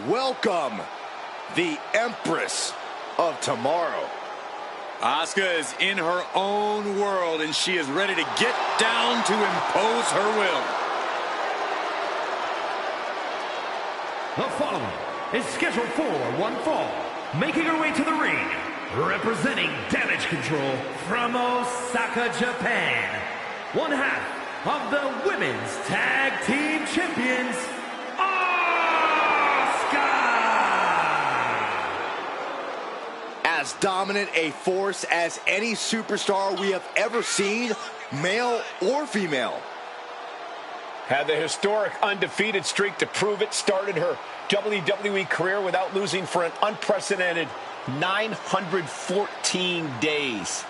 welcome the Empress of Tomorrow. Asuka is in her own world, and she is ready to get down to impose her will. The following is scheduled for one fall, making her way to the ring, representing Damage Control from Osaka, Japan, one half of the Women's Tag Team Champions, As dominant a force as any superstar we have ever seen, male or female. Had the historic undefeated streak to prove it, started her WWE career without losing for an unprecedented 914 days.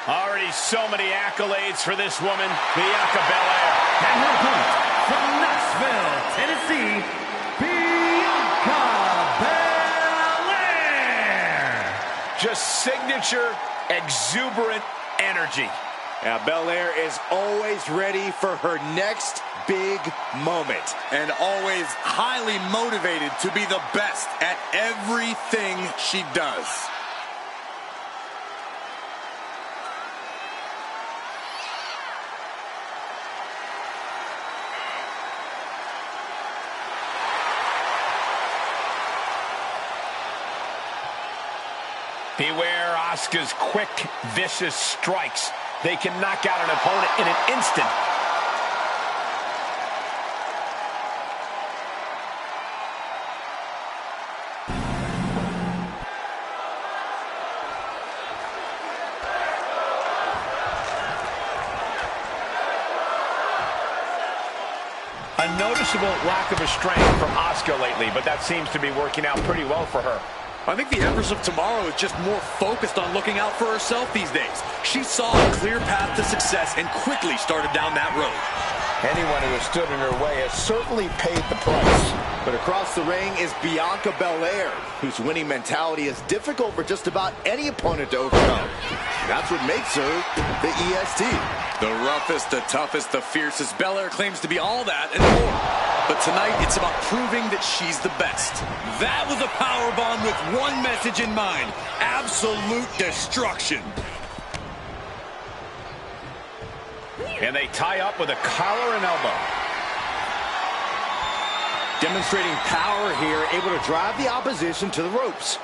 Already so many accolades for this woman, Bianca Belair. And her opponent from Knoxville, Tennessee, Bianca Belair. Just signature, exuberant energy. Yeah, Belair is always ready for her next big moment. And always highly motivated to be the best at everything she does. Beware Asuka's quick, vicious strikes. They can knock out an opponent in an instant. A noticeable lack of restraint from Asuka lately, but that seems to be working out pretty well for her. I think the Empress of Tomorrow is just more focused on looking out for herself these days. She saw a clear path to success and quickly started down that road. Anyone who has stood in her way has certainly paid the price. But across the ring is Bianca Belair, whose winning mentality is difficult for just about any opponent to overcome. That's what makes her the EST. The roughest, the toughest, the fiercest. Belair claims to be all that and more. But tonight, it's about proving that she's the best. That was a powerbomb with one message in mind: absolute destruction. And they tie up with a collar and elbow. Demonstrating power here, able to drive the opposition to the ropes.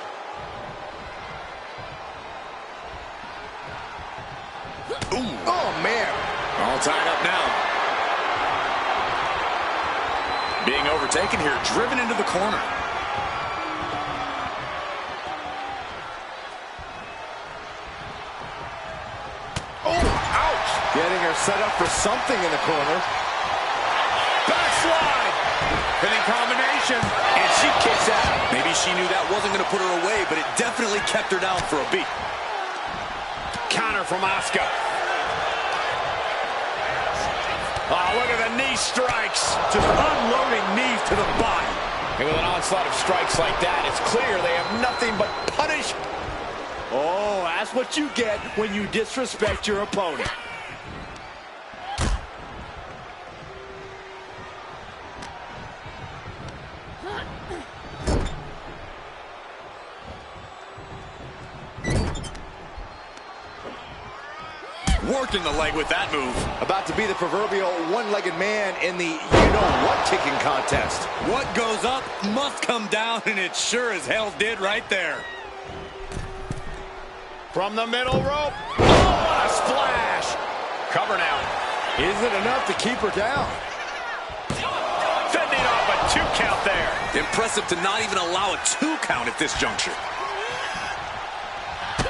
Ooh. Oh, man. All tied up now. Being overtaken here, driven into the corner. Oh, ouch! Getting her set up for something in the corner. Backslide! Hitting combination, and she kicks out. Maybe she knew that wasn't going to put her away, but it definitely kept her down for a beat. Counter from Asuka. Oh, look at the knee strikes. Just unloading knees to the body. And with an onslaught of strikes like that, it's clear they have nothing but punish. Oh, that's what you get when you disrespect your opponent. Working the leg with that move. About to be the proverbial one-legged man in the you-know-what kicking contest. What goes up must come down, and it sure as hell did right there. From the middle rope. Oh, what a splash. Cover now. Is it enough to keep her down? Fending off a 2 count there. Impressive to not even allow a 2 count at this juncture.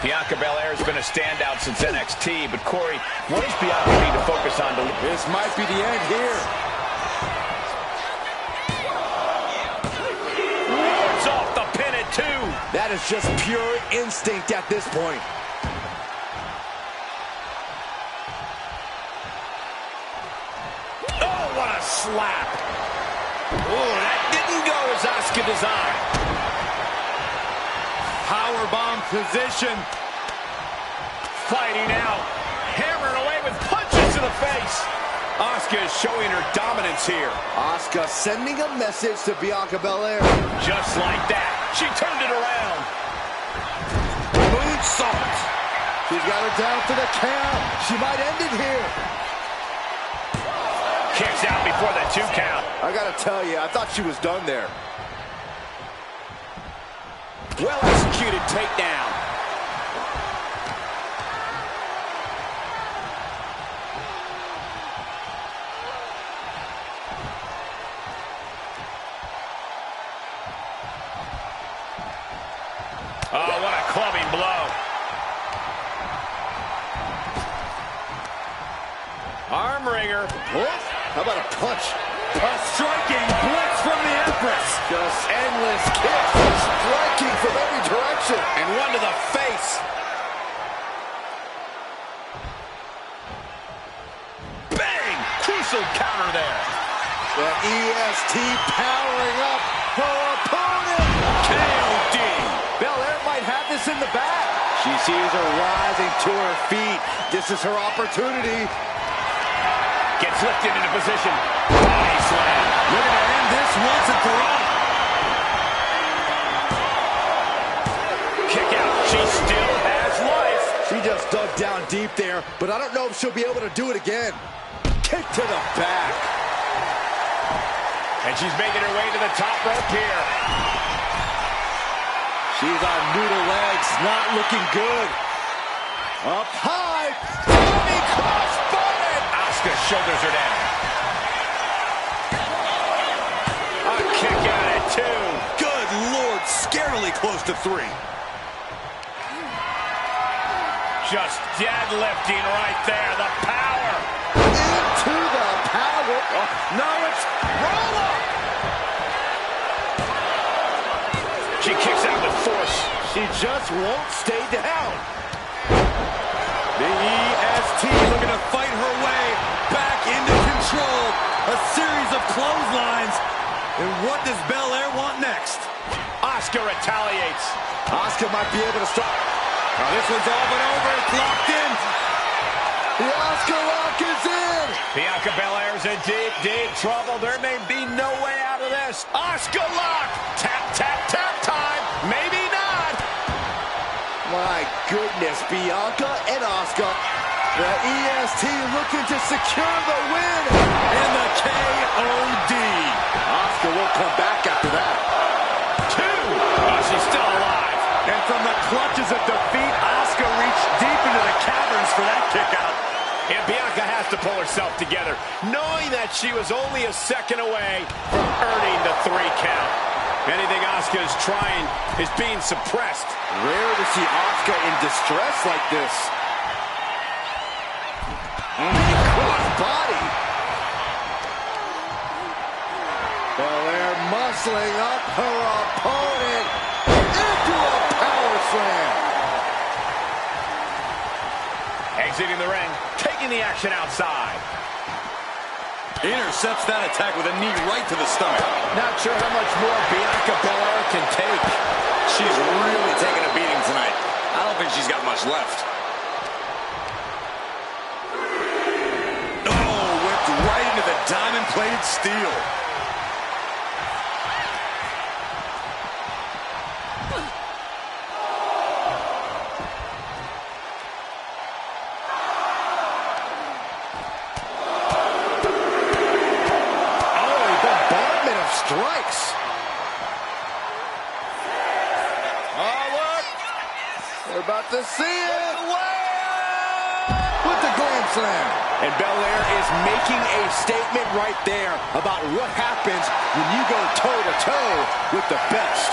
Bianca Belair has been a standout since NXT, but Corey, what does Bianca need to focus on? This might be the end here. Wards off the pin at 2. That is just pure instinct at this point. Oh, what a slap. Oh, that didn't go as Asuka designed. Powerbomb position. Fighting out. Hammering away with punches to the face. Asuka is showing her dominance here. Asuka sending a message to Bianca Belair. Just like that. She turned it around. Moonsault. She's got her down for the count. She might end it here. Kicks out before the 2 count. I gotta tell you, I thought she was done there. Well executed takedown. Oh, what a clubbing blow. Arm wringer. What? How about a punch? A striking blitz from the Empress. Just endless kicks, striking from every direction. And one to the face. Bang! Crucial counter there. The EST powering up her opponent. KOD. Belair might have this in the bag. She sees her rising to her feet. This is her opportunity. Gets lifted into position. Body slam. Looking to end this once and for all. Kick out. She still has life. She just dug down deep there, but I don't know if she'll be able to do it again. Kick to the back. And she's making her way to the top rope here. She's on noodle legs, not looking good. Up high. Running crossbody. Asuka shoulders her down. A kick out at 2. Good Lord, scarily close to 3. Just deadlifting right there. The power. Into the power. Oh, no, it's roll up. She kicks out with force. She just won't stay down. The EST looking to fight her way back into control. A series of clotheslines. And what does Belair want next? Asuka retaliates. Asuka might be able to stop. Oh, this one's all but over. It's locked in. The Asuka lock is in. Bianca Belair's in deep, deep trouble. There may be no way out of this. Asuka lock. Tap, tap, tap time. Maybe not. My goodness, Bianca and Asuka. The EST looking to secure the win. And the KOD. Asuka won't come back after that. 2. Oh, she's still alive. And from the clutches of defeat, Asuka reached deep into the caverns for that kick out. And Bianca has to pull herself together, knowing that she was only a second away from earning the 3 count. Anything Asuka is trying is being suppressed. Rare to see Asuka in distress like this. Cross body. Belair muscling up her opponent into a power slam. Exiting the ring, taking the action outside. Intercepts that attack with a knee right to the stomach. Not sure how much more Bianca Belair can take. She's really taking a beating tonight. I don't think she's got much left. Oh, whipped right into the diamond-plated steel. Strikes. Oh, look. We're about to see it. With the Grand Slam. And Belair is making a statement right there about what happens when you go toe-to-toe with the best.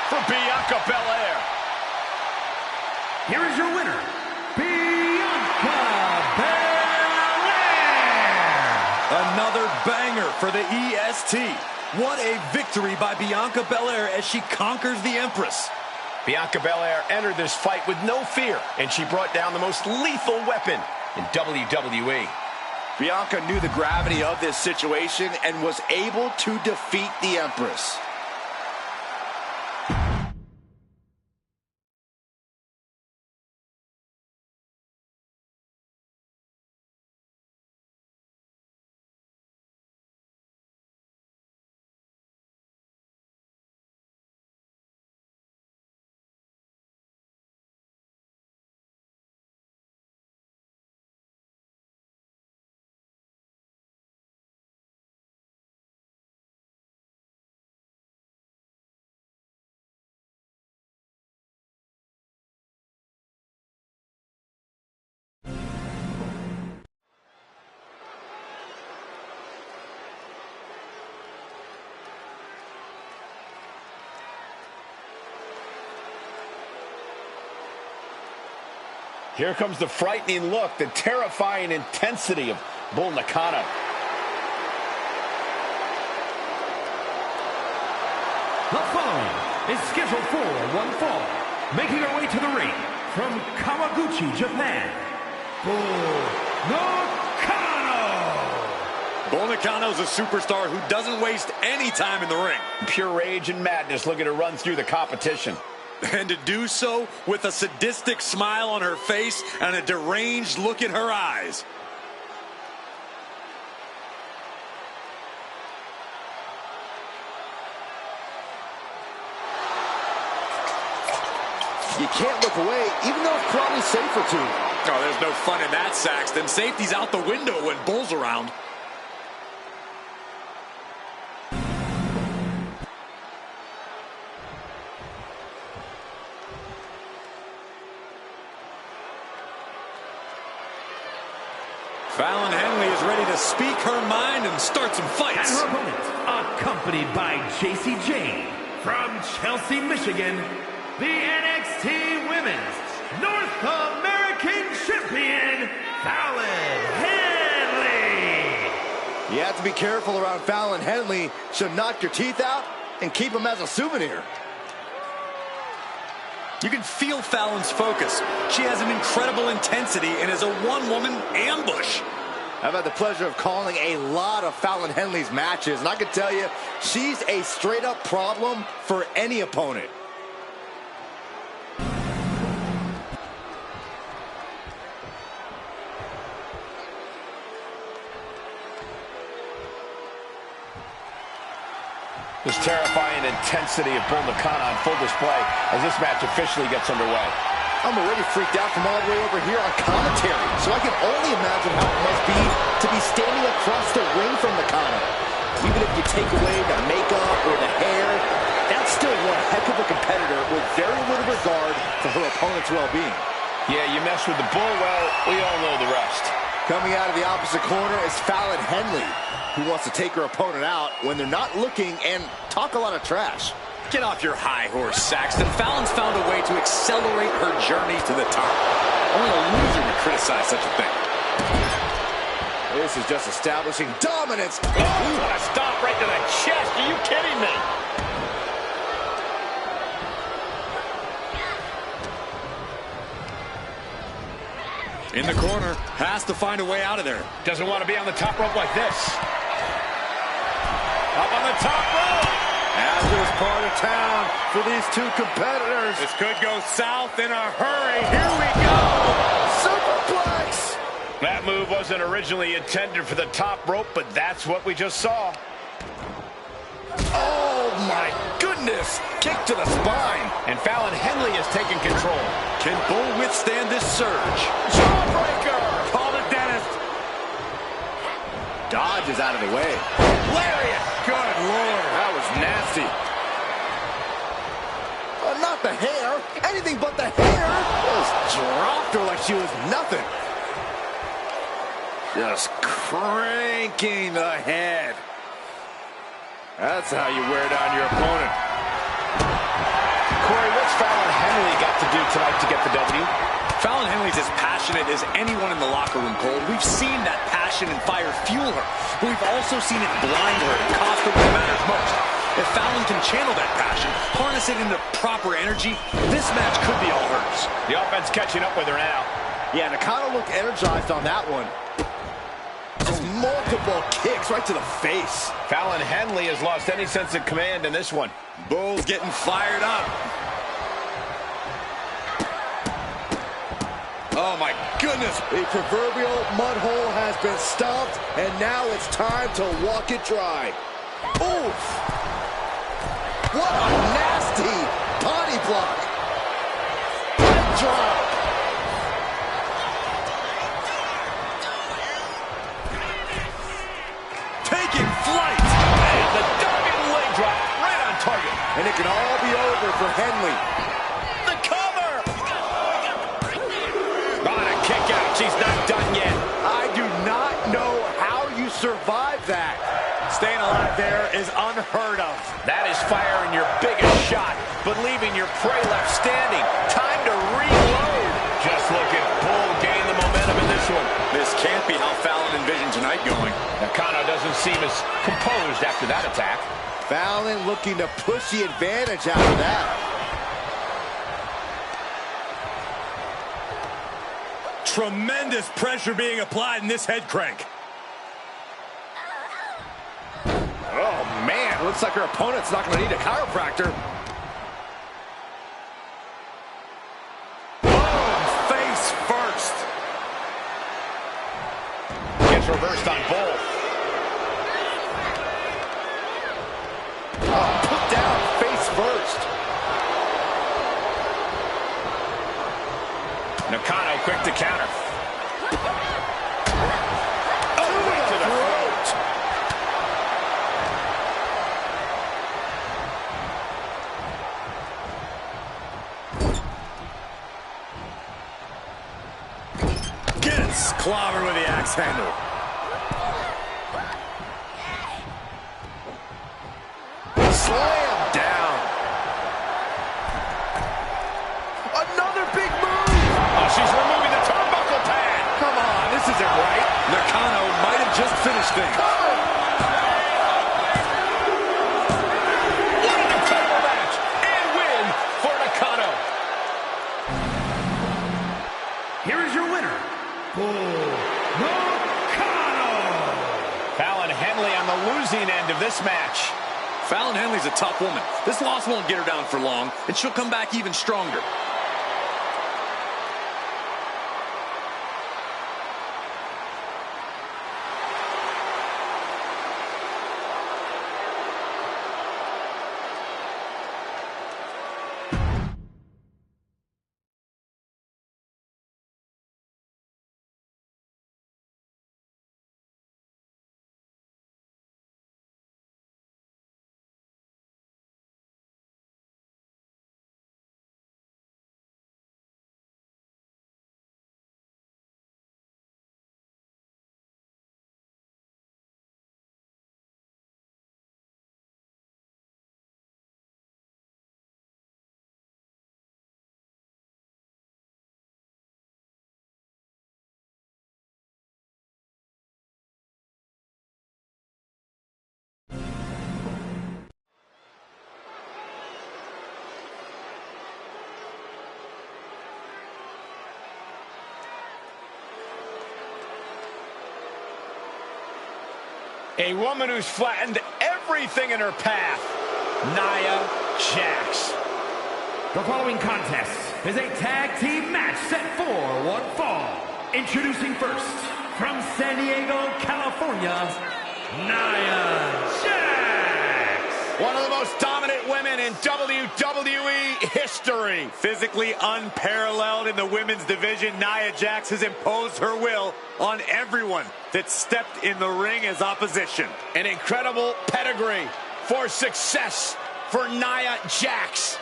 for Bianca Belair. Here is your winner, Bianca Belair. Another banger for the EST. What a victory by Bianca Belair as she conquers the Empress. Bianca Belair entered this fight with no fear, and she brought down the most lethal weapon in WWE. Bianca knew the gravity of this situation and was able to defeat the Empress. Here comes the frightening look, the terrifying intensity of Bull Nakano. The following is scheduled for one fall, making her way to the ring from Kawaguchi, Japan, Bull Nakano. Bull Nakano's a superstar who doesn't waste any time in the ring. Pure rage and madness looking to run through the competition. And to do so with a sadistic smile on her face and a deranged look in her eyes. You can't look away, even though it's probably safer to. Oh, there's no fun in that, Saxton. Safety's out the window when Bull's around. Fallon Henley is ready to speak her mind and start some fights. And her opponent, accompanied by JC Jane from Chelsea, Michigan, the NXT Women's North American Champion, Fallon Henley. You have to be careful around Fallon Henley. She'll knock your teeth out and keep them as a souvenir. You can feel Fallon's focus. She has an incredible intensity and is a one-woman ambush. I've had the pleasure of calling a lot of Fallon Henley's matches, and I can tell you, she's a straight-up problem for any opponent. This terrifying intensity of Bull Nakano on full display as this match officially gets underway. I'm already freaked out from all the way over here on commentary, so I can only imagine how it must be to be standing across the ring from Nakano. Even if you take away the makeup or the hair, that's still one heck of a competitor with very little regard for her opponent's well-being. Yeah, you mess with the Bull, well, we all know the rest. Coming out of the opposite corner is Fallon Henley, who wants to take her opponent out when they're not looking and talk a lot of trash. Get off your high horse, Saxton. Fallon's found a way to accelerate her journey to the top. Only a loser would criticize such a thing. This is just establishing dominance. Oh, what a stop right to the chest. Are you kidding me? In the corner, has to find a way out of there. Doesn't want to be on the top rope like this. Up on the top rope. Hazardous part of town for these two competitors. This could go south in a hurry. Here we go. Superplex. That move wasn't originally intended for the top rope, but that's what we just saw. Oh, my goodness. Kick to the spine. And Fallon Henley is taking control. Can Bull withstand this surge? Jawbreaker. Call the dentist. Dodge is out of the way. Lariat. Good Lord. That was nasty. Not the hair. Anything but the hair. Just dropped her like she was nothing. Just cranking the head. That's how you wear down your opponent. Corey, what's Fallon Henley got to do tonight to get the W? Fallon Henley's as passionate as anyone in the locker room, Cole. We've seen that passion and fire fuel her, but we've also seen it blind her and cost her when it matters most. If Fallon can channel that passion, harness it into proper energy, this match could be all hers. The offense catching up with her now. Yeah, Nakano looked energized on that one. Just multiple kicks right to the face. Fallon Henley has lost any sense of command in this one. Bull's getting fired up. Oh, my goodness. The proverbial mud hole has been stomped, and now it's time to walk it dry. Oof! What a nasty body block. Leg drop. Taking flight. And the diving leg drop right on target. And it can all be over for Henley. The cover. On a kick out. She's not done yet. I do not know how you survive that. Staying alive there is unheard of. That is firing your biggest shot, but leaving your prey left standing. Time to reload. Just look at Bull gain the momentum in this one. This can't be how Fallon envisioned tonight going. Nakano doesn't seem as composed after that attack. Fallon looking to push the advantage out of that. Tremendous pressure being applied in this head crank. Oh, man. Looks like her opponent's not going to need a chiropractor. Boom! Face first. Gets reversed on Bull. Oh, put down face first. Nakano quick to counter. Oh, right to the throat. Gets clobbered with the axe handle. Slam down. Another big move. Oh, she's removing the turnbuckle pad. Come on, this isn't right. Nakano might have just finished things. What an incredible match. And win for Nakano. Here is your winner, Nakano. Fallon Henley on the losing end of this match. Fallon Henley's a tough woman. This loss won't get her down for long, and she'll come back even stronger. A woman who's flattened everything in her path, Nia Jax. The following contest is a tag team match set for one fall. Introducing first, from San Diego, California, Nia Jax. One of the most dominant women in WWE history. Physically unparalleled in the women's division, Nia Jax has imposed her will on everyone that stepped in the ring as opposition. An incredible pedigree for success for Nia Jax.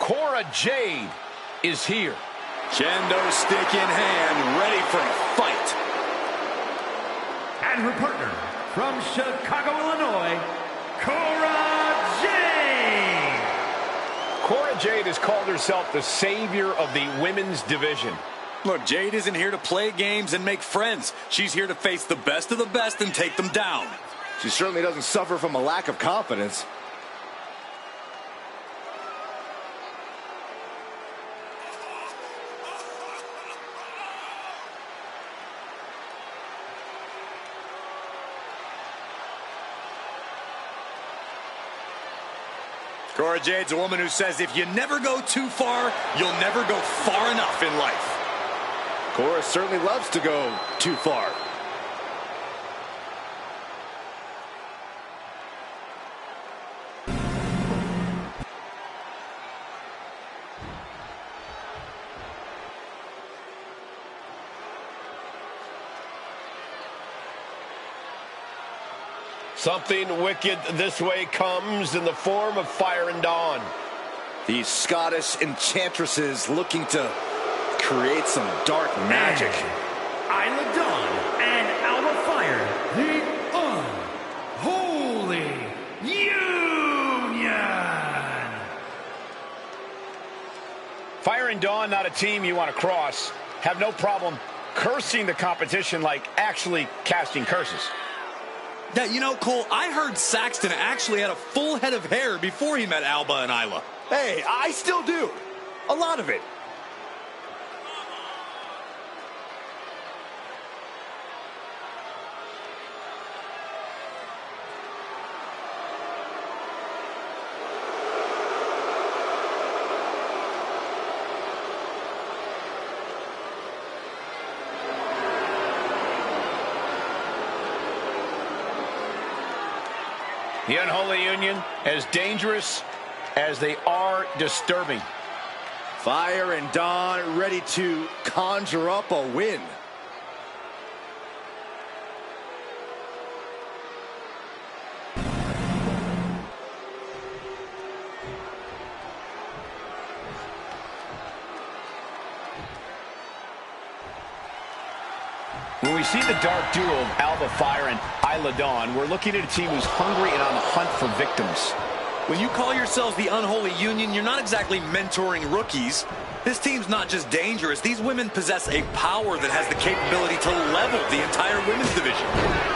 Cora Jade is here. Kendo stick in hand, ready for a fight. And her partner, from Chicago, Illinois, Cora Jade. Cora Jade has called herself the savior of the women's division. Look, Jade isn't here to play games and make friends. She's here to face the best of the best and take them down. She certainly doesn't suffer from a lack of confidence. Cora Jade's a woman who says if you never go too far, you'll never go far enough in life. Cora certainly loves to go too far. Something wicked this way comes in the form of Fire and Dawn. These Scottish enchantresses looking to create some dark magic. Isla Dawn and Alba Fire, the Unholy Union. Fire and Dawn, not a team you want to cross. Have no problem cursing the competition like actually casting curses. Yeah, you know, Cole, I heard Saxton actually had a full head of hair before he met Alba and Isla. Hey, I still do. A lot of it. The Unholy Union, as dangerous as they are disturbing. Fire and Dawn ready to conjure up a win. When we see the dark duo of Alba Fire and Isla Dawn, we're looking at a team who's hungry and on the hunt for victims. When you call yourselves the Unholy Union, you're not exactly mentoring rookies. This team's not just dangerous. These women possess a power that has the capability to level the entire women's division.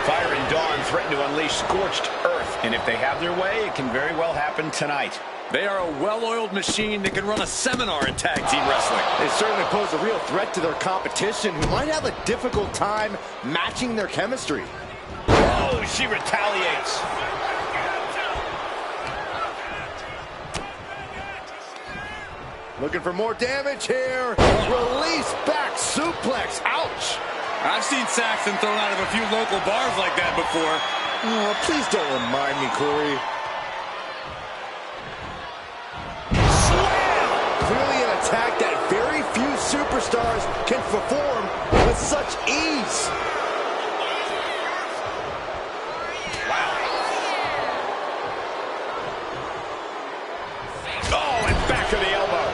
Fire and Dawn threaten to unleash scorched earth, and if they have their way, it can very well happen tonight. They are a well-oiled machine that can run a seminar in tag team wrestling. They certainly pose a real threat to their competition, who might have a difficult time matching their chemistry. Oh, she retaliates. Looking for more damage here. Release back suplex. Ouch. I've seen Saxton thrown out of a few local bars like that before. Oh, please don't remind me, Corey. Clearly an attack that very few superstars can perform with such ease. Wow. Oh, and back of the elbow.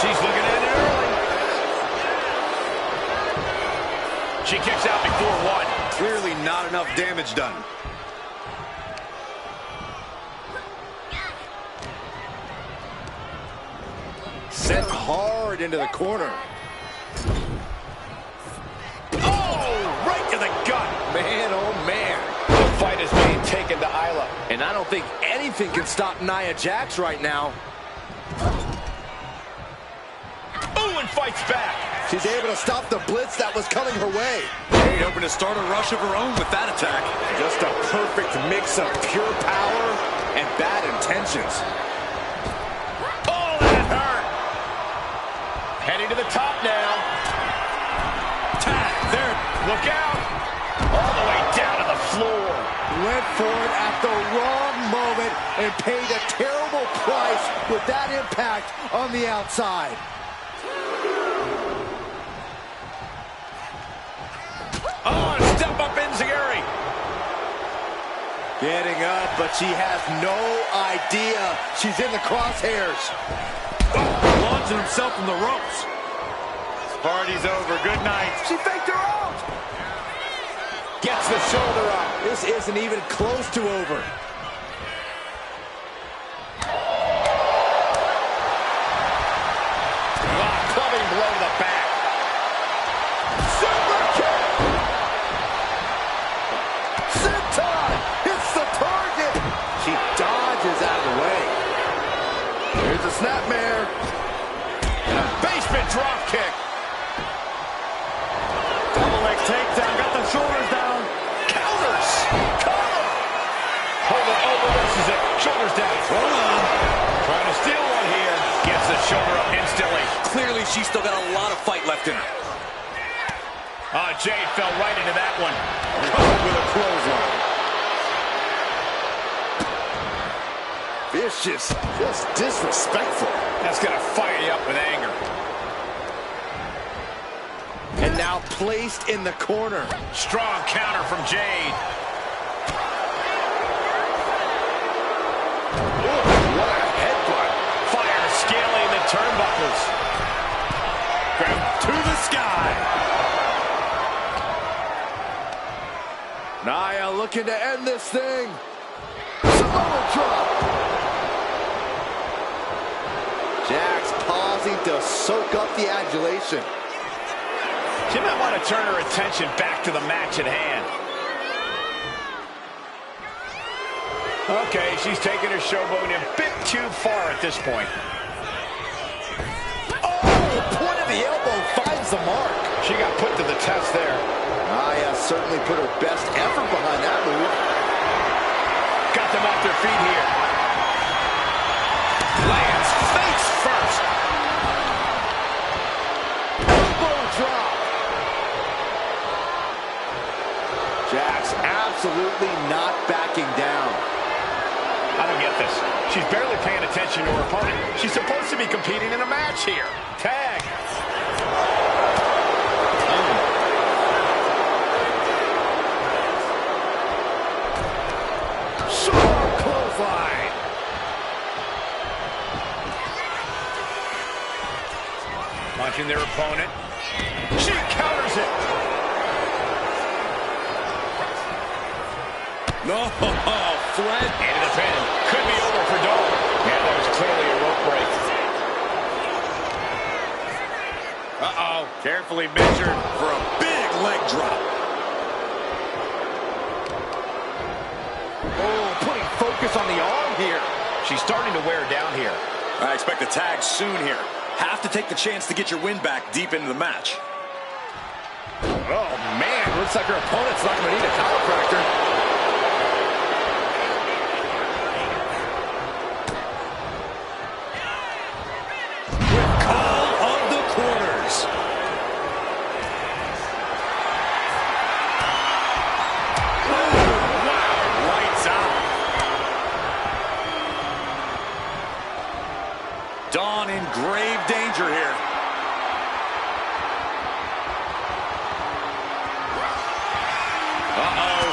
She's looking at it early. She kicks out before one. Clearly not enough damage done. Sent hard into the corner. Oh, right to the gut. Man, oh man. The fight is being taken to Isla. And I don't think anything can stop Nia Jax right now. Ooh, and fights back. She's able to stop the blitz that was coming her way. Jade hoping to start a rush of her own with that attack. Just a perfect mix of pure power and bad intentions. Oh, that hurt. Heading to the top now. Tag, there. Look out. All the way down to the floor. Went for it at the wrong moment and paid a terrible price with that impact on the outside. Oh, step up Enziguri. Getting up, but she has no idea she's in the crosshairs. Launching himself from the ropes. Party's over. Good night. She faked her out. Gets the shoulder up. This isn't even close to over. Clubbing blow to the back. Super kick. Senton hits the target. She dodges out of the way. Here's a snapmare. And a basement drop kick. Double leg takedown. Got the shoulders down. Counters. Cover. Hold it over. This is it. Shoulders down. Hold on. Trying to steal one here. Gets the shoulder up instantly. Clearly, she's still got a lot of fight left in her. Jade fell right into that one. Covered with a clothesline. Vicious, just disrespectful. That's going to fire you up with anger. And now placed in the corner. Strong counter from Jade. Ooh, what a headbutt. Fire scaling the turnbuckles. Grab to the sky. Nia looking to end this thing. Samoa drop. Jax pausing to soak up the adulation. She might want to turn her attention back to the match at hand. Okay, she's taking her showboat a bit too far at this point. Oh, the point of the elbow finds the mark. She got put to the test there. Nia certainly put her best effort behind that move. Got them off their feet here. Lands face first. Elbow drop. Jax absolutely not backing down. I don't get this. She's barely paying attention to her opponent. She's supposed to be competing in a match here. Tag. Sharp clothesline. Punching their opponent. She counters it. No, Fred. Into the pin. Could be over for Dawn. Yeah, that was clearly a rope break. Uh-oh. Carefully measured For a big leg drop. Oh, putting focus on the arm here. She's starting to wear down here. I expect a tag soon here. Have to take the chance to get your win back deep into the match. Oh, man. Looks like her opponent's not going to need a chiropractor. Dawn in grave danger here. Uh-oh.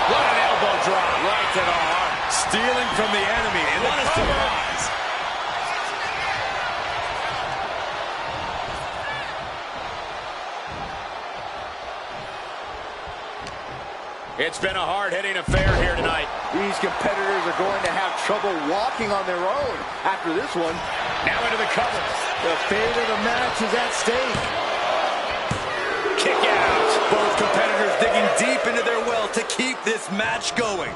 What an elbow drop. Right to the heart. Stealing from the enemy. And what a surprise. It's been a hard-hitting affair here tonight. These competitors are going to have trouble walking on their own after this one. Now into the cover. The fate of the match is at stake. Kick out. Both competitors digging deep into their well to keep this match going.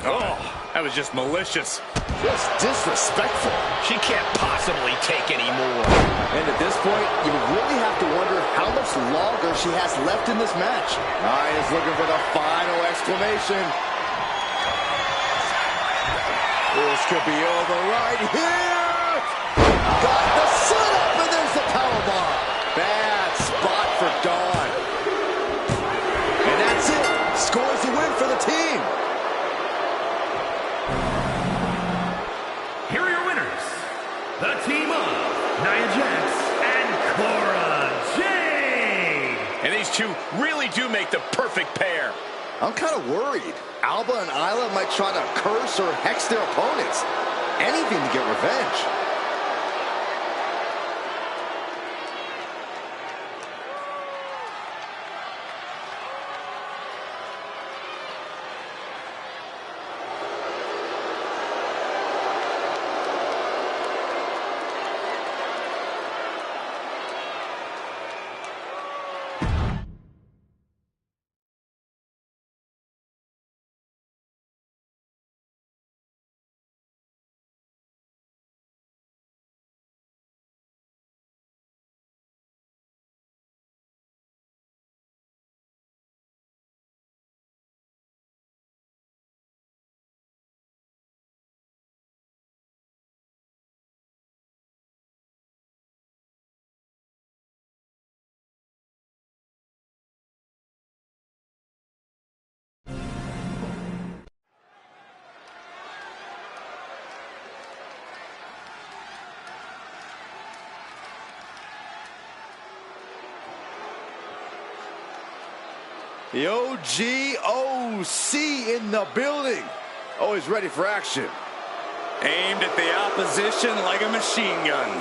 Oh, that was just malicious. Just disrespectful. She can't possibly take any more. And at this point, you really have to wonder how much longer she has left in this match. Nia's looking for the final exclamation. This could be over right here. Got the setup, and there's the powerbomb. Bad spot for Dawn. And that's it. Scores the win for the team. Here are your winners, the team of Nia Jax and Cora Jade. And these two really do make the perfect pair. I'm kind of worried. Alba and Isla might try to curse or hex their opponents. Anything to get revenge. The OGOC in the building. Always ready for action. Aimed at the opposition like a machine gun.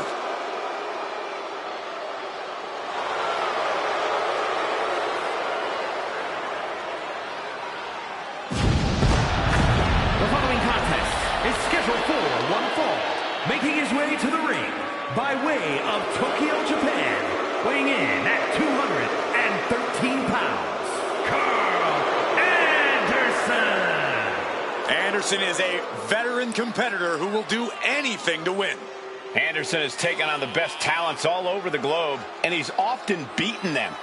The following contest is scheduled for one fall. Making his way to the ring by way of Tokyo, Japan. Weighing in at 213 pounds. Anderson is a veteran competitor who will do anything to win. Anderson has taken on the best talents all over the globe, and he's often beaten them.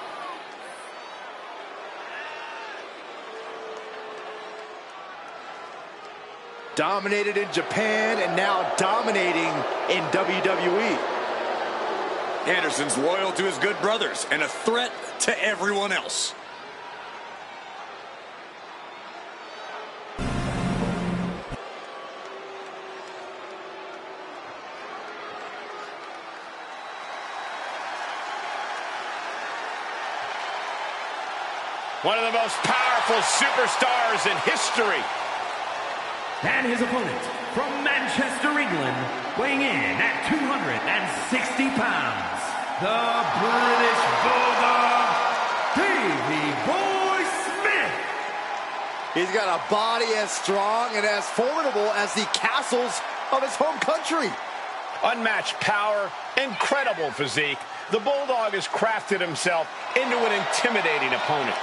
Dominated in Japan and now dominating in WWE. Anderson's loyal to his good brothers and a threat to everyone else. One of the most powerful superstars in history. And his opponent from Manchester, England, weighing in at 260 pounds, the British Bulldog, Davey Boy Smith. He's got a body as strong and as formidable as the castles of his home country. Unmatched power, incredible physique. The Bulldog has crafted himself into an intimidating opponent.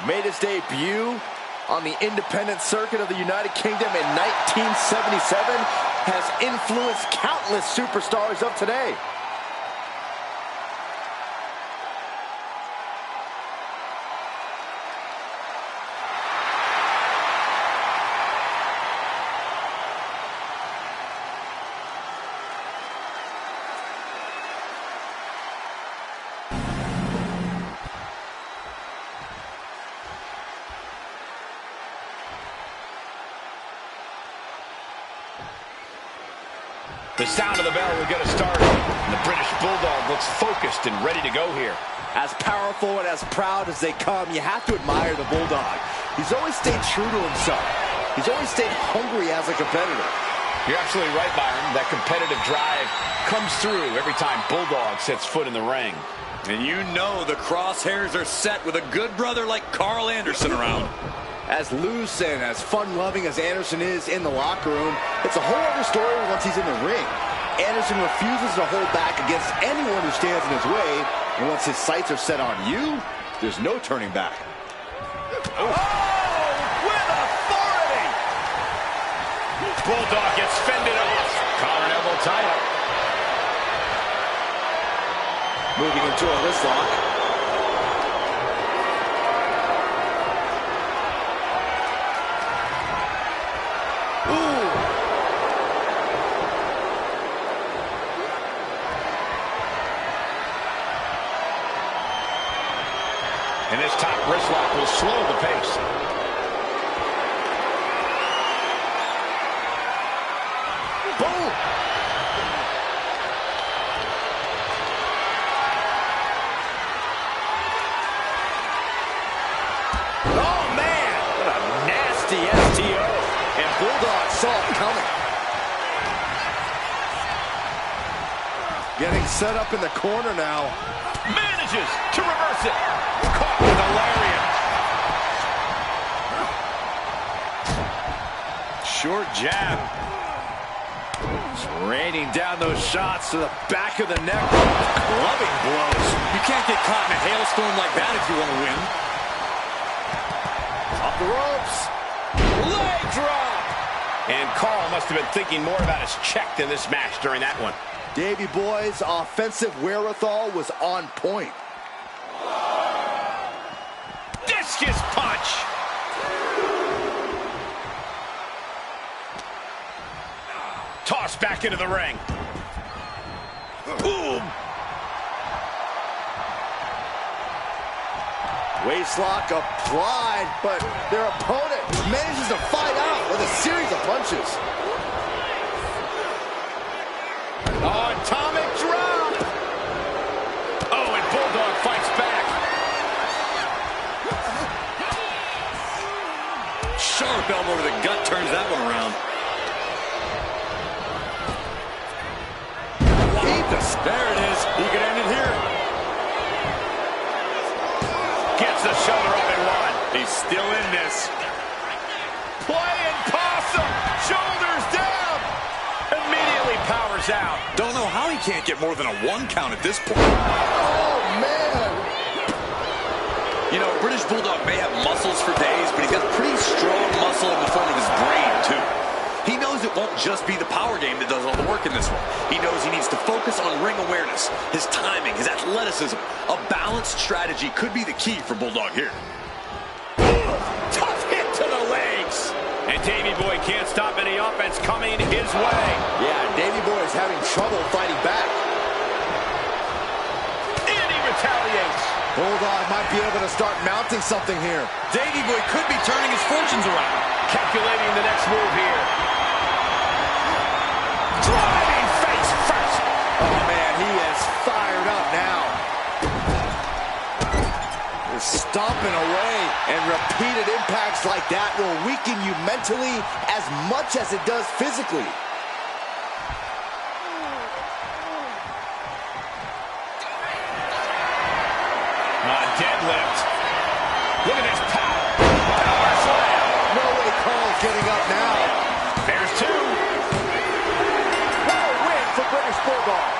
Made his debut on the independent circuit of the United Kingdom in 1977, has influenced countless superstars of today. The sound of the bell will get us started. The British Bulldog looks focused and ready to go here. As powerful and as proud as they come, you have to admire the Bulldog. He's always stayed true to himself. He's always stayed hungry as a competitor. You're absolutely right, Byron. That competitive drive comes through every time Bulldog sets foot in the ring. And you know the crosshairs are set with a good brother like Carl Anderson around. As loose and as fun-loving as Anderson is in the locker room, it's a whole other story once he's in the ring. Anderson refuses to hold back against anyone who stands in his way, and once his sights are set on you, there's no turning back. Oh, with authority! Bulldog gets fended off. Collar and elbow tie up. Moving into a wrist lock. And this top wrist lock will slow the pace. set up in the corner now. Manages to reverse it. Caught with a lariat. Short jab. Just raining down those shots to the back of the neck. Clubbing blows. You can't get caught in a hailstorm like that if you want to win. Off the ropes. Leg drop. And Carl must have been thinking more about his check than this match during that one. Davey Boy's offensive wherewithal was on point. Discus punch. Tossed back into the ring. Boom. Waistlock applied, but their opponent manages to fight out with a series of punches. Oh, atomic drop. Oh, and Bulldog fights back. Sharp elbow to the gut turns that one around. There it is. He could end it here. Gets the shoulder up and one. He's still in this. Playing possum. Shoulders down. Immediately powers out. Don't know how he can't get more than a 1 count at this point. Oh, man. You know, British Bulldog may have muscles for days, but he's got pretty strong muscle in the form of his brain, too. He knows it won't just be the power game that does all the work in this one. He knows he needs to focus on ring awareness, his timing, his athleticism. A balanced strategy could be the key for Bulldog here. Tough hit to the legs. And Davey Boy can't stop any offense coming his way. Yeah, Davey Boy is having trouble fighting back. And he retaliates. Bulldog might be able to start mounting something here. Davey Boy could be turning his fortunes around. Calculating the next move here. Driving face first. Oh, man, he is fired up now. He's stomping away, and repeated impacts like that will weaken you mentally as much as it does physically. Deadlift. Look at this power. Power slam. No way Carl's getting up now. There's two. What a win for British Bulldog.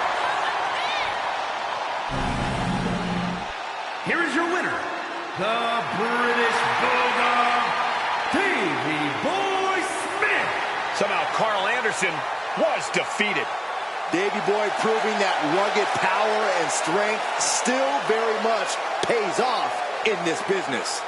Here is your winner, the British Bulldog, Davey Boy Smith. Somehow Carl Anderson was defeated. Davey Boy proving that rugged power and strength still very much pays off in this business.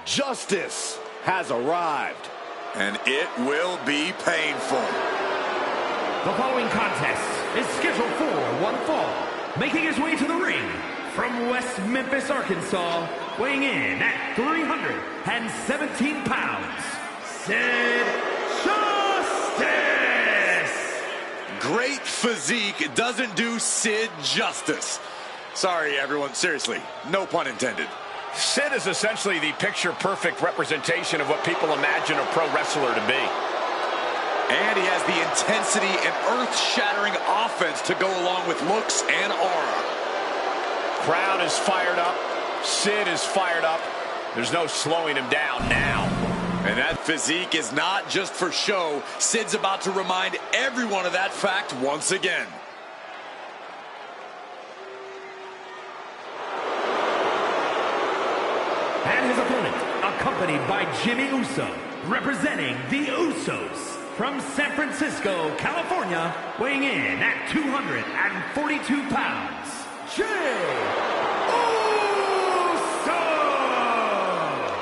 Justice has arrived. And it will be painful. The following contest is scheduled for one fall. Making his way to the ring from West Memphis, Arkansas, weighing in at 317 pounds, Sid Justice! Great physique doesn't do Sid justice. Sorry, everyone. Seriously, no pun intended. Sid is essentially the picture-perfect representation of what people imagine a pro wrestler to be. And he has the intensity and earth-shattering offense to go along with looks and aura. Crowd is fired up. Sid is fired up. There's no slowing him down now. And that physique is not just for show. Sid's about to remind everyone of that fact once again. And his opponent, accompanied by Jimmy Uso, representing the Usos, from San Francisco, California, weighing in at 242 pounds, Jey Uso!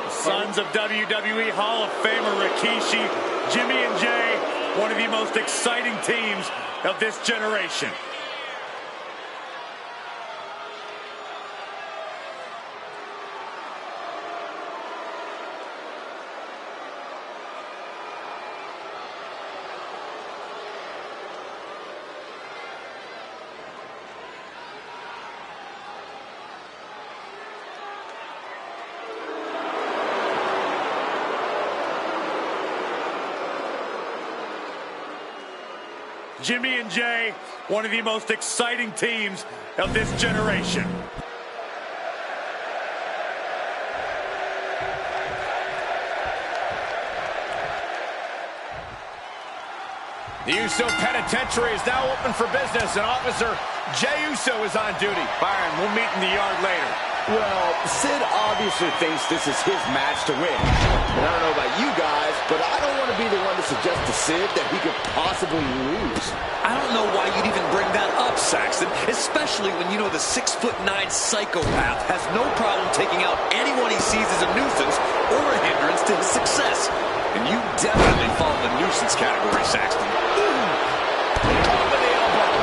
Sons of WWE Hall of Famer Rikishi, Jimmy and Jay, one of the most exciting teams of this generation. Jimmy and Jay, one of the most exciting teams of this generation. The Uso Penitentiary is now open for business, and Officer Jey Uso is on duty. Byron, we'll meet in the yard later. Well, Sid obviously thinks this is his match to win. And I don't know about you guys, but I don't want to be the one to suggest to Sid that he could possibly lose. I don't know why you'd even bring that up, Saxton, especially when you know the 6'9" psychopath has no problem taking out anyone he sees as a nuisance or a hindrance to his success. And you definitely fall in the nuisance category, Saxton. Top of the elbow.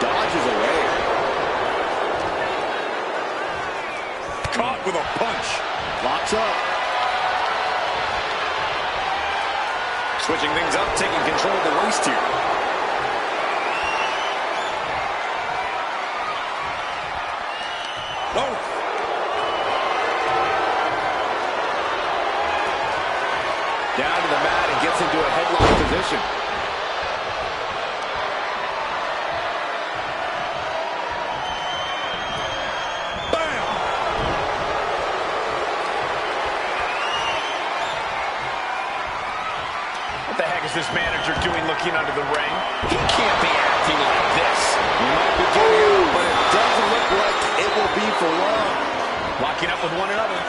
Dodges away. Caught with a punch. Locks up. Switching things up, taking control of the waist here. Oh! Down to the mat and gets into a headlock position. Bam! What the heck is this manager doing looking under the ring? He can't be acting like this. He might be getting out, but it doesn't look like it will be for long. Locking up with one another.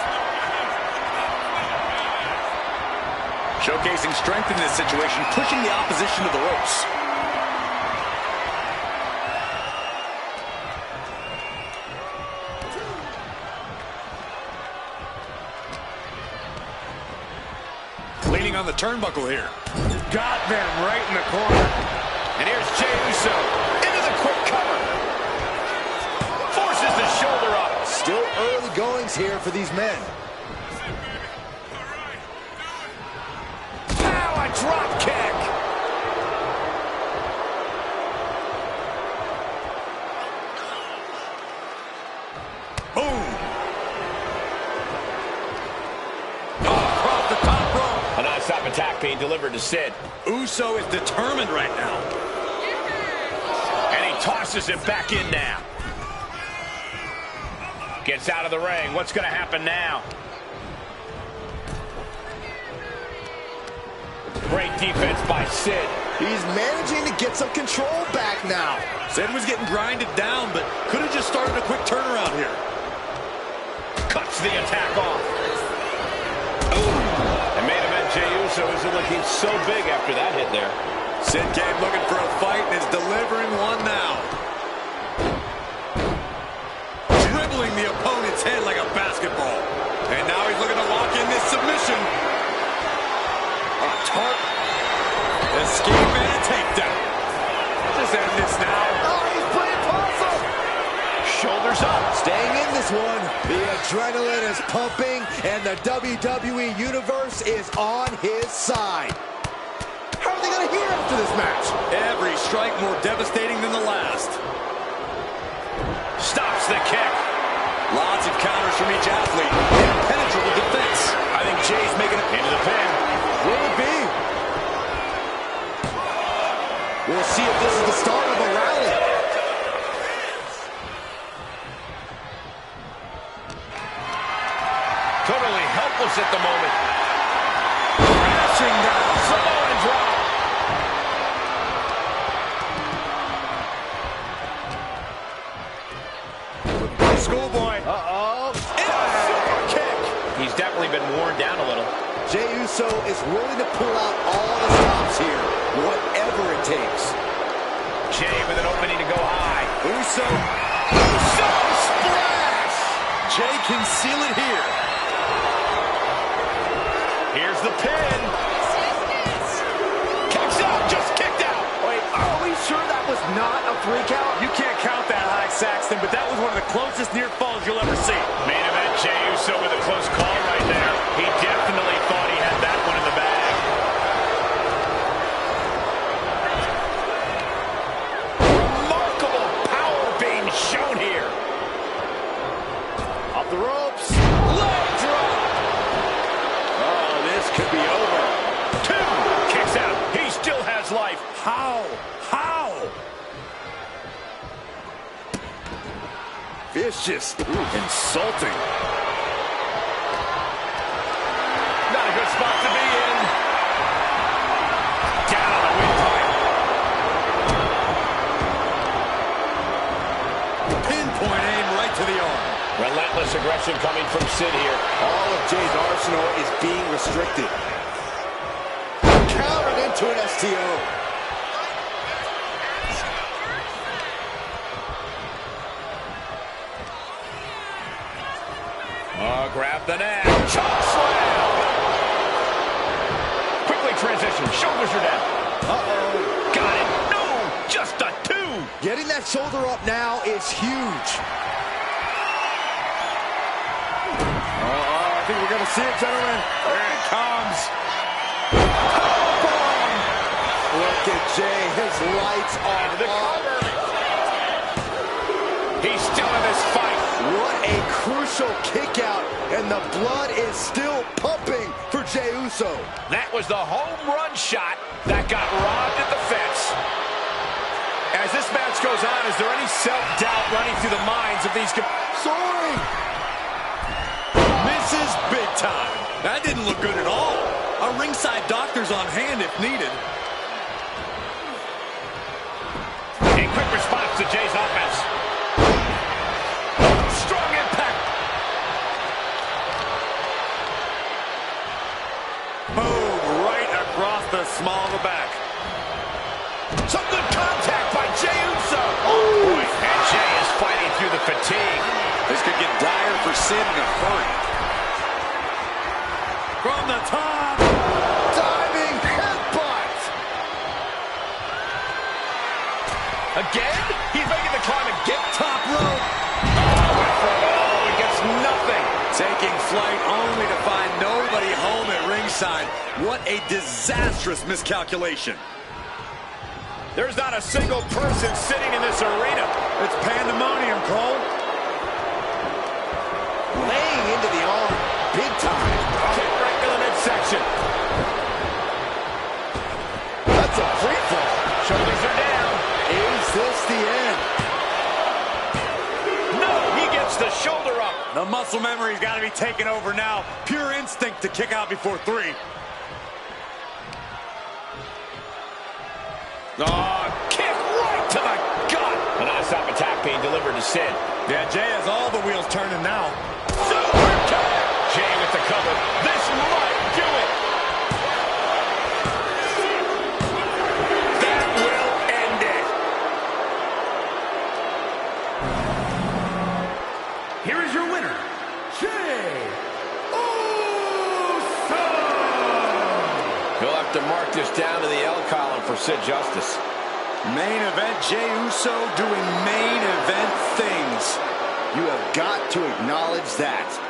Showcasing strength in this situation, pushing the opposition to the ropes. Leaning on the turnbuckle here. Got them right in the corner. And here's Jey Uso into the quick cover. Forces the shoulder up. Still early goings here for these men. Now a drop kick. Boom! Across the top rope. A non-stop attack being delivered to Sid. Uso is determined right now. And he tosses it back in now. Gets out of the ring. What's going to happen now? Great defense by Sid. He's managing to get some control back now. Sid was getting grinded down, but could have just started a quick turnaround here. Cuts the attack off. And main event Jey Uso isn't looking so big after that hit there. Sid came looking for a fight and is delivering one now. Dribbling the opponent's head like a basketball. And now he's looking to lock in this submission. A tart. Escape and a takedown. Just end this now. Oh, he's playing possum. Shoulders up. Staying in this one. The adrenaline is pumping, and the WWE Universe is on his side. How are they going to hear after this match? Every strike more devastating than the last. Stops the kick. Lots of counters from each athlete. Impenetrable defense. I think Jay's making it into the pin. Will it be? We'll see if this is the start of a rally. Totally helpless at the moment. Crashing down. Samoan drop. Schoolboy. Uh-oh. Super kick. He's definitely been worn down a little. Jey Uso is willing to pull out all the stops here, whatever it takes. Jey with an opening to go high. Uso splash! Jey can seal it here. Here's the pin. Kicks out, just kicked out. Wait, are we sure that was not a 3 count? You can't count that high, Saxton, but that was one of the closest near falls you'll ever see. Main event, Jey Uso with a close call right there. He definitely thought he had that one in the bag. Remarkable power being shown here. Off the ropes. Leg drop. Oh, this could be over. 2 kicks out. He still has life. How? Vicious. Insulting. Not a good spot to be in. Down on the windpipe. Pinpoint aim right to the arm. Relentless aggression coming from Sid here. All of Jey's arsenal is being restricted. Countered into an STO. Oh, grab the neck. Choke slam. Quickly transition. Shoulders are down. Uh-oh. Got it. No, just a 2. Getting that shoulder up now is huge. I think we're going to see it, gentlemen. There it comes. Look at Jey. His lights are Into the on. cover. He's still in this fight. What a crucial kick out, and the blood is still pumping for Jey Uso. That was the home run shot that got robbed at the fence. As this match goes on, is there any self-doubt running through the minds of these... Soaring. Misses big time. That didn't look good at all. Our ringside doctor's on hand if needed. A quick response to Jey's offense. Strong impact. Boom, right across the small of the back. Some good contact by Jey Uso. Oh, boy. And Jey is fighting through the fatigue. This could get dire for Sid in a hurry. From the top. Diving headbutt. Again? He's making the climb again. Top rope. Oh, he gets nothing. Taking flight only to find nobody home at ringside. What a disastrous miscalculation. There's not a single person sitting in this arena. It's pandemonium, Cole. Laying into the arm. Big time. Kick right to the midsection. That's a free fall. Shoulders are down. Is this the end? No, he gets the shoulder up. The muscle memory's got to be taken over now. Pure instinct to kick out before 3. Oh, kick right to the gut. A non-stop attack being delivered to Sid. Yeah, Jey has all the wheels turning now. Super kick. Jey with the cover. This might do it. That will end it. Here is your winner, Jey Uso! He'll have to mark this down to the L column for Sid Justice. Main event, Jey Uso doing main event things. You have got to acknowledge that.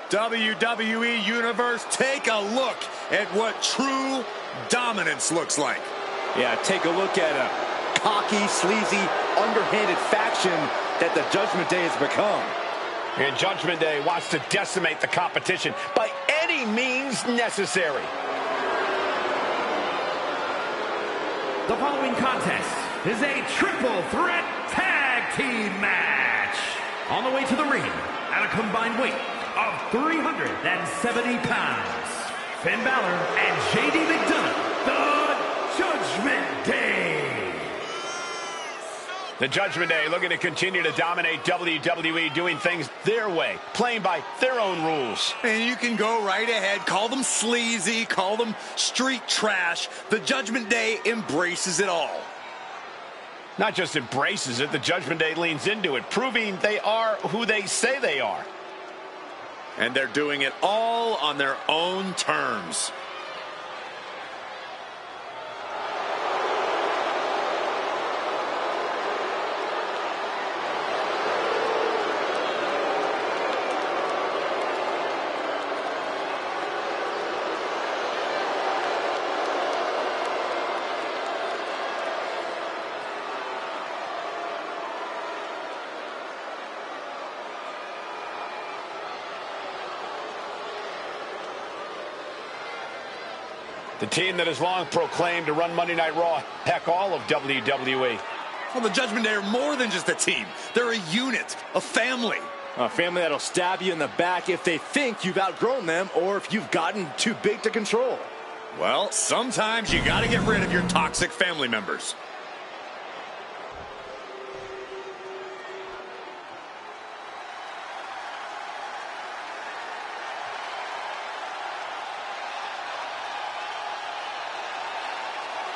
WWE Universe, take a look at what true dominance looks like. Yeah, take a look at a cocky, sleazy, underhanded faction that the Judgment Day has become. And Judgment Day wants to decimate the competition by any means necessary. The following contest is a triple threat tag team match. On the way to the ring, at a combined weight of 370 pounds, Finn Balor and JD McDonough, the Judgment Day. The Judgment Day looking to continue to dominate WWE, doing things their way, playing by their own rules. And you can go right ahead, call them sleazy, call them street trash. The Judgment Day embraces it all. Not just embraces it, the Judgment Day leans into it, proving they are who they say they are. And they're doing it all on their own terms. The team that has long proclaimed to run Monday Night Raw, heck, all of WWE. Well, the Judgment Day are more than just a team. They're a unit, a family. A family that'll stab you in the back if they think you've outgrown them or if you've gotten too big to control. Well, sometimes you got to get rid of your toxic family members.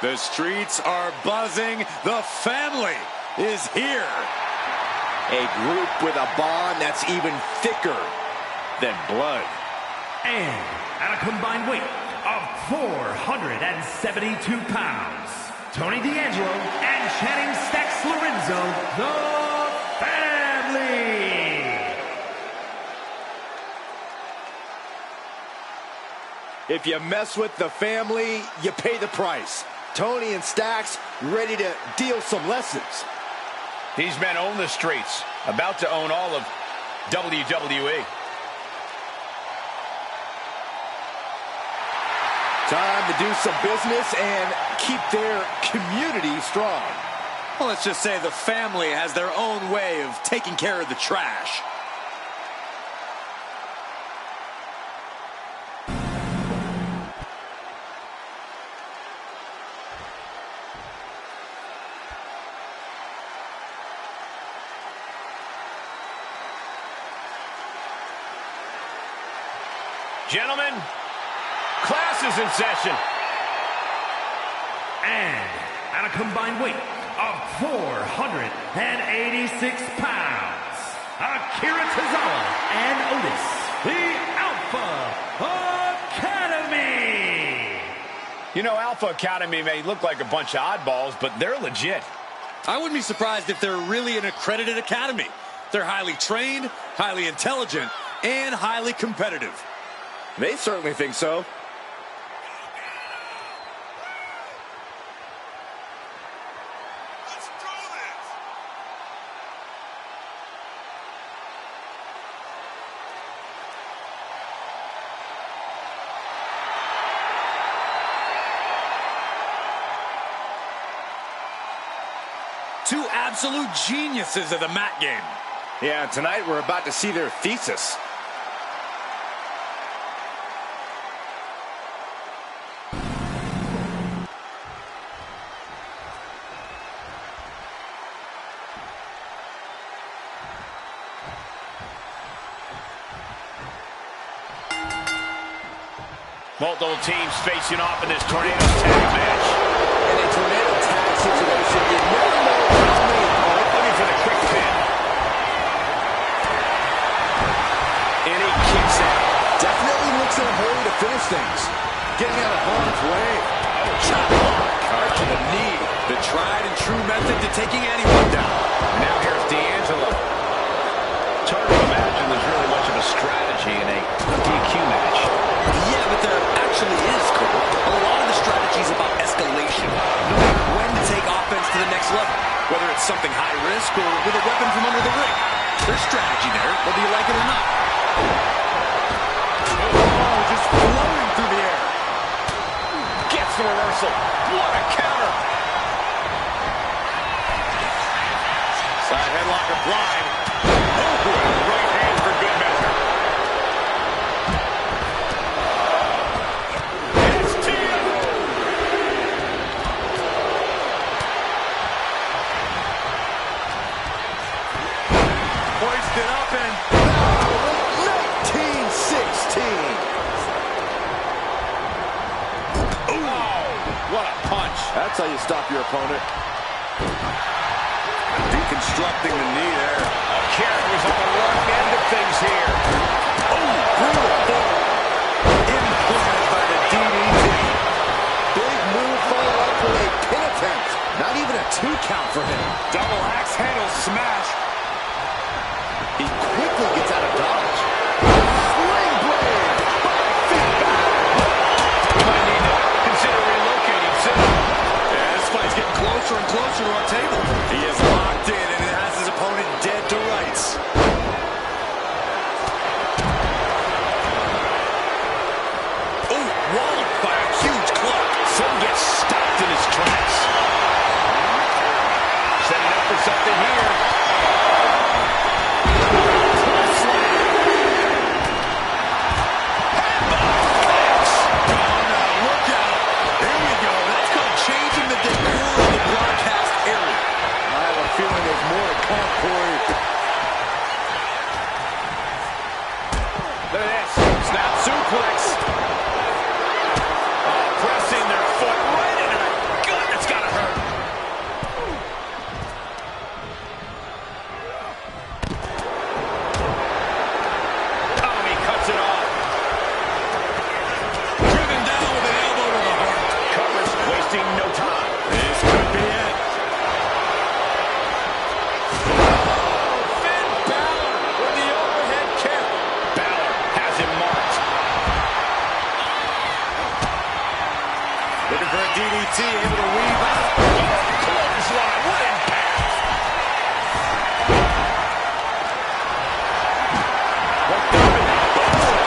The streets are buzzing. The family is here. A group with a bond that's even thicker than blood. And at a combined weight of 472 pounds, Tony D'Angelo and Channing Stacks Lorenzo, the family. If you mess with the family, you pay the price. Tony and Stacks ready to deal some lessons. These men own the streets, about to own all of WWE. Time to do some business and keep their community strong. Well, let's just say the family has their own way of taking care of the trash. Gentlemen, class is in session. And at a combined weight of 486 pounds, Akira Tozawa and Otis, the Alpha Academy. You know, Alpha Academy may look like a bunch of oddballs, but they're legit. I wouldn't be surprised if they're really an accredited academy. They're highly trained, highly intelligent, and highly competitive. They certainly think so. Two absolute geniuses of the mat game. Yeah, tonight we're about to see their thesis. Multiple teams facing off in this tornado tag match. In a tornado tag situation, you never know how many are looking for the quick pin. And he kicks out. Definitely looks in a hurry to finish things. Getting out of harm's way. Oh, chop hard to the knee. The tried and true method to taking anyone down. Now here's D'Angelo. It's hard to imagine there's really much of a strategy in a DQ match. Yeah, but there actually is, Cole. A lot of the strategy is about escalation. Knowing when to take offense to the next level. Whether it's something high risk or with a weapon from under the ring. There's strategy there, whether you like it or not. Oh, just floating through the air. Gets the reversal. What a counter. Side headlock applied. Oh, right hand for good measure. It's Tebyous. Hoisted up and 1916. Oh, what a punch. That's how you stop your opponent. Deconstructing the knee there. Carries on the wrong end of things here. Oh, brutal. Implanted by the DDT. Big move followed up with a pin attempt. Not even a 2 count for him. Double axe handle smash. He quickly gets out of dodge. Sling blade. Feet back. We might need to consider relocating soon. Yeah, this fight's getting closer and closer to our table. He is locked in and has his opponent dead to rights. Oh, walloped by a huge club. Some gets stopped in his tracks. Setting up for something here. Feeling there's more to come, Corey. Look at this. Snap suplex. Oh, pressing their foot right into the gut. That's got to hurt. Oh, he cuts it off. Driven down with an elbow to the heart. Covers, wasting no time. This could be it. Looking for a DDT, able to weave out. Clothesline, what impact! Worked up and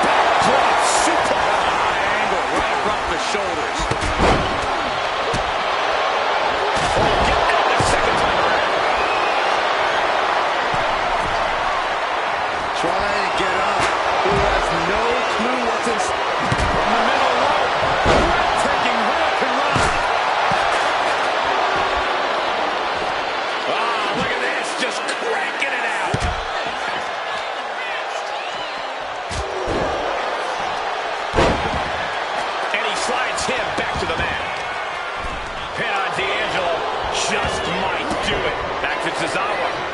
backdrop super high angle right across the shoulders. Oh, get out the second time around. Trying to get up. Who has no clue what's in the middle rope. Breathtaking hurricane. Look at this, just cranking it out. And he slides him back to the mat. Pin on D'Angelo just might do it. Back to Tozawa.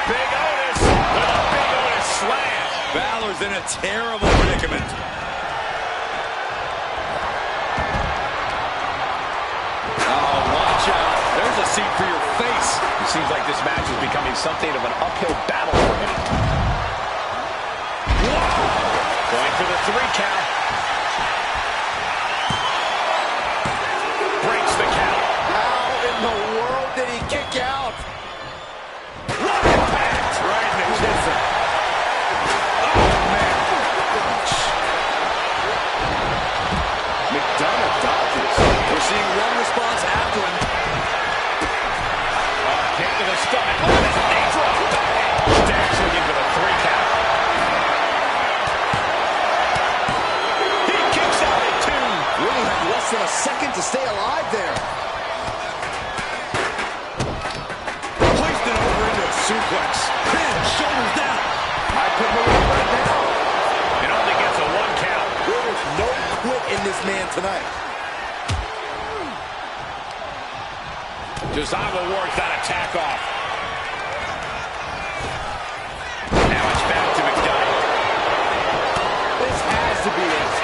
Big Otis with a big Otis slam. Balor's in a terrible predicament. Oh, watch out. There's a seat for your face. It seems like this match is becoming something of an uphill battle for him. Whoa! Going for the 3 count. Breaks the count. How in the world did he kick out? What impact! Right in the kisser. Oh, man. McDonough dodges. We're seeing one response after him. Kick to the stomach. Look at this knee drop. Stacks looking for the 3 count. He kicks out at 2. Really had less than a second to stay alive there. Placed it over into a suplex. Pin, shoulders down. I put him away right now. It only gets a 1 count. There is no quit in this man tonight. Tozawa wards that attack off. Now it's back to McDonough. This has to be it.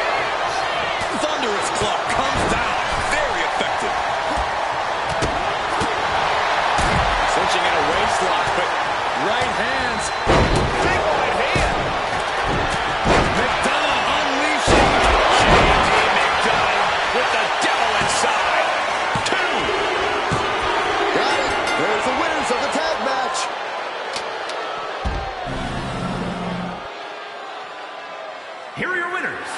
Thunderous club comes down. Very effective. Cinching in a waist lock, but Right hands. Big here are your winners,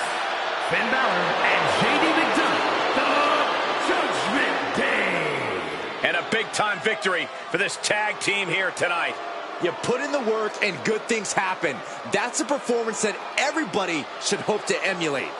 Finn Balor and JD McDonagh, the Judgment Day. And a big-time victory for this tag team here tonight. You put in the work and good things happen. That's a performance that everybody should hope to emulate.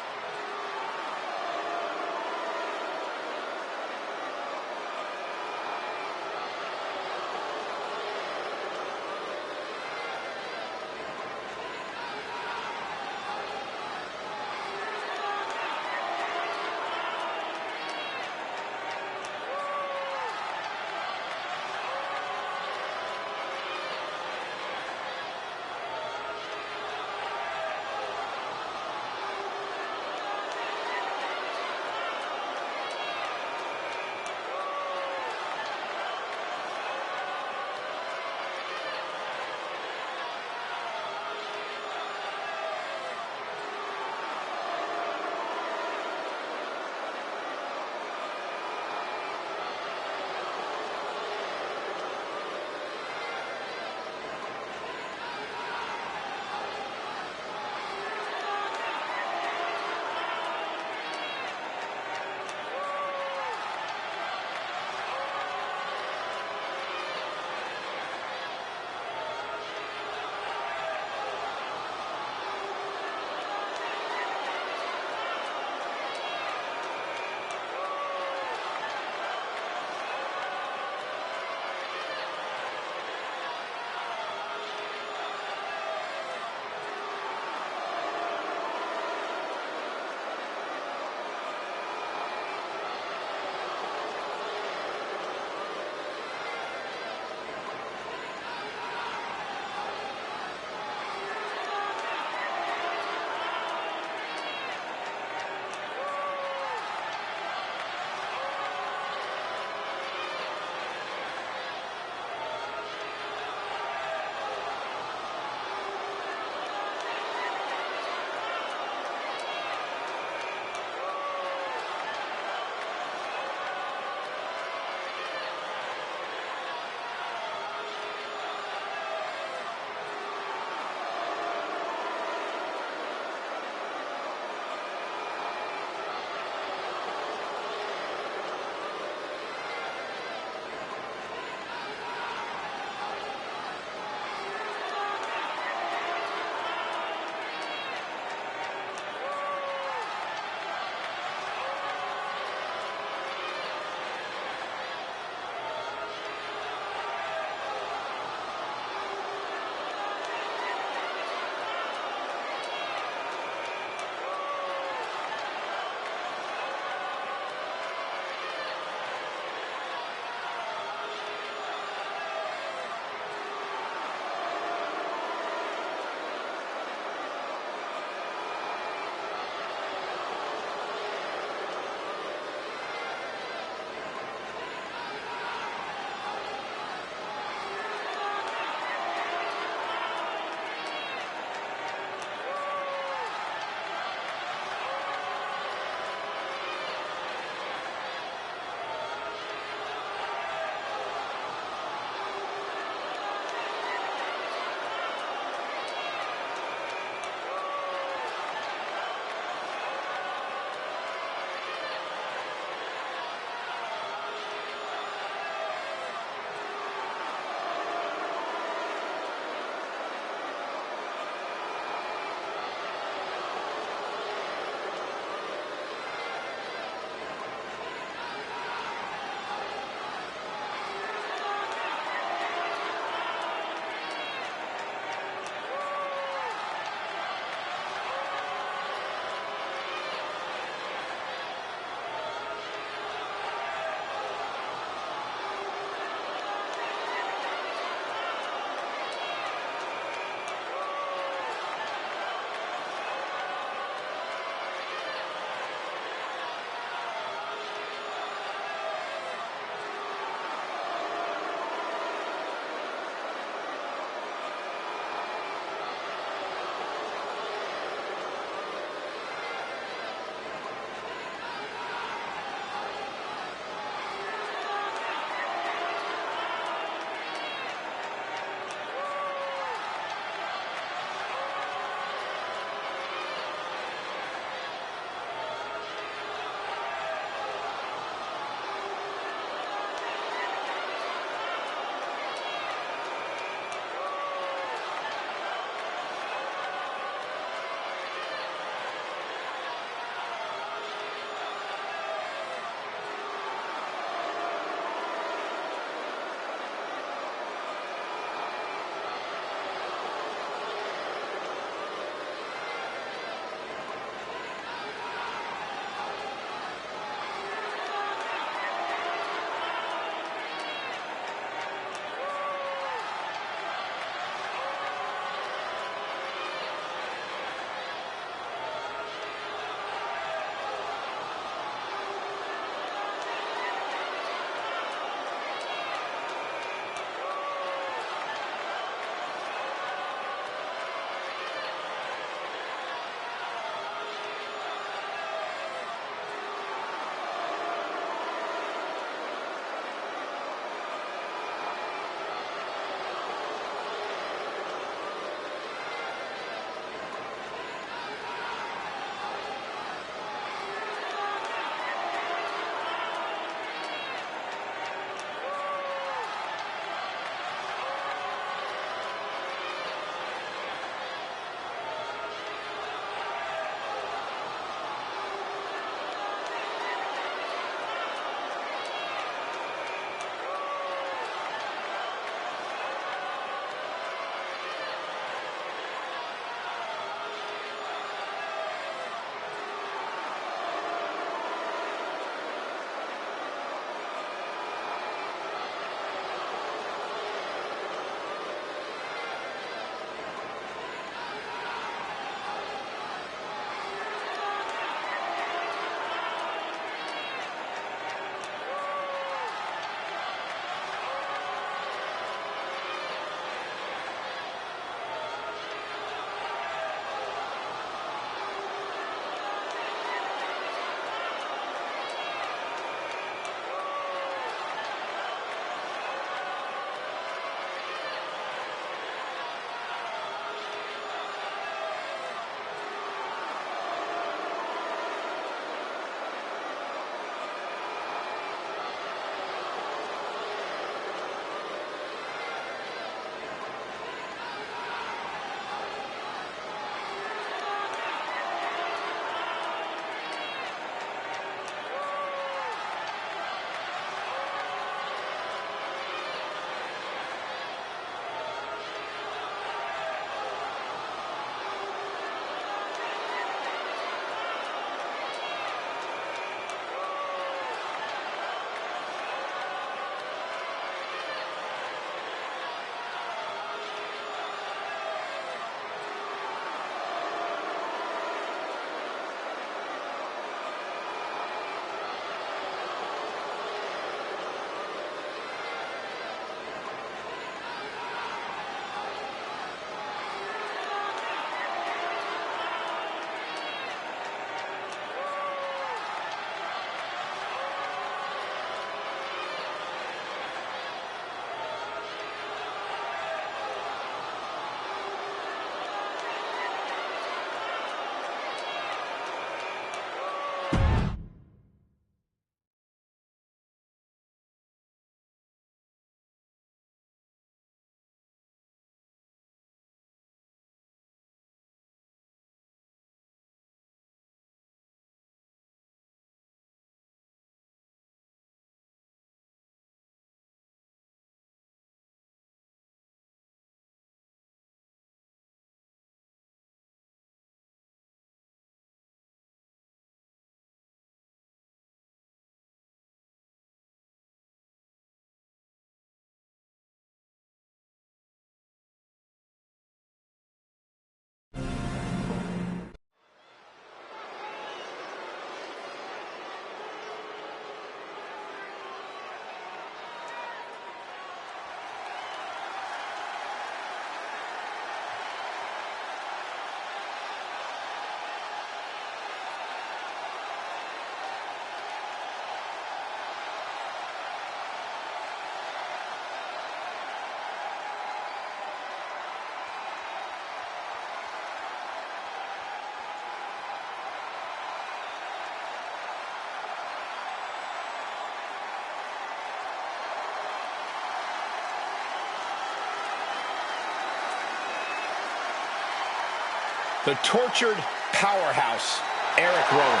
The tortured powerhouse, Eric Rowan.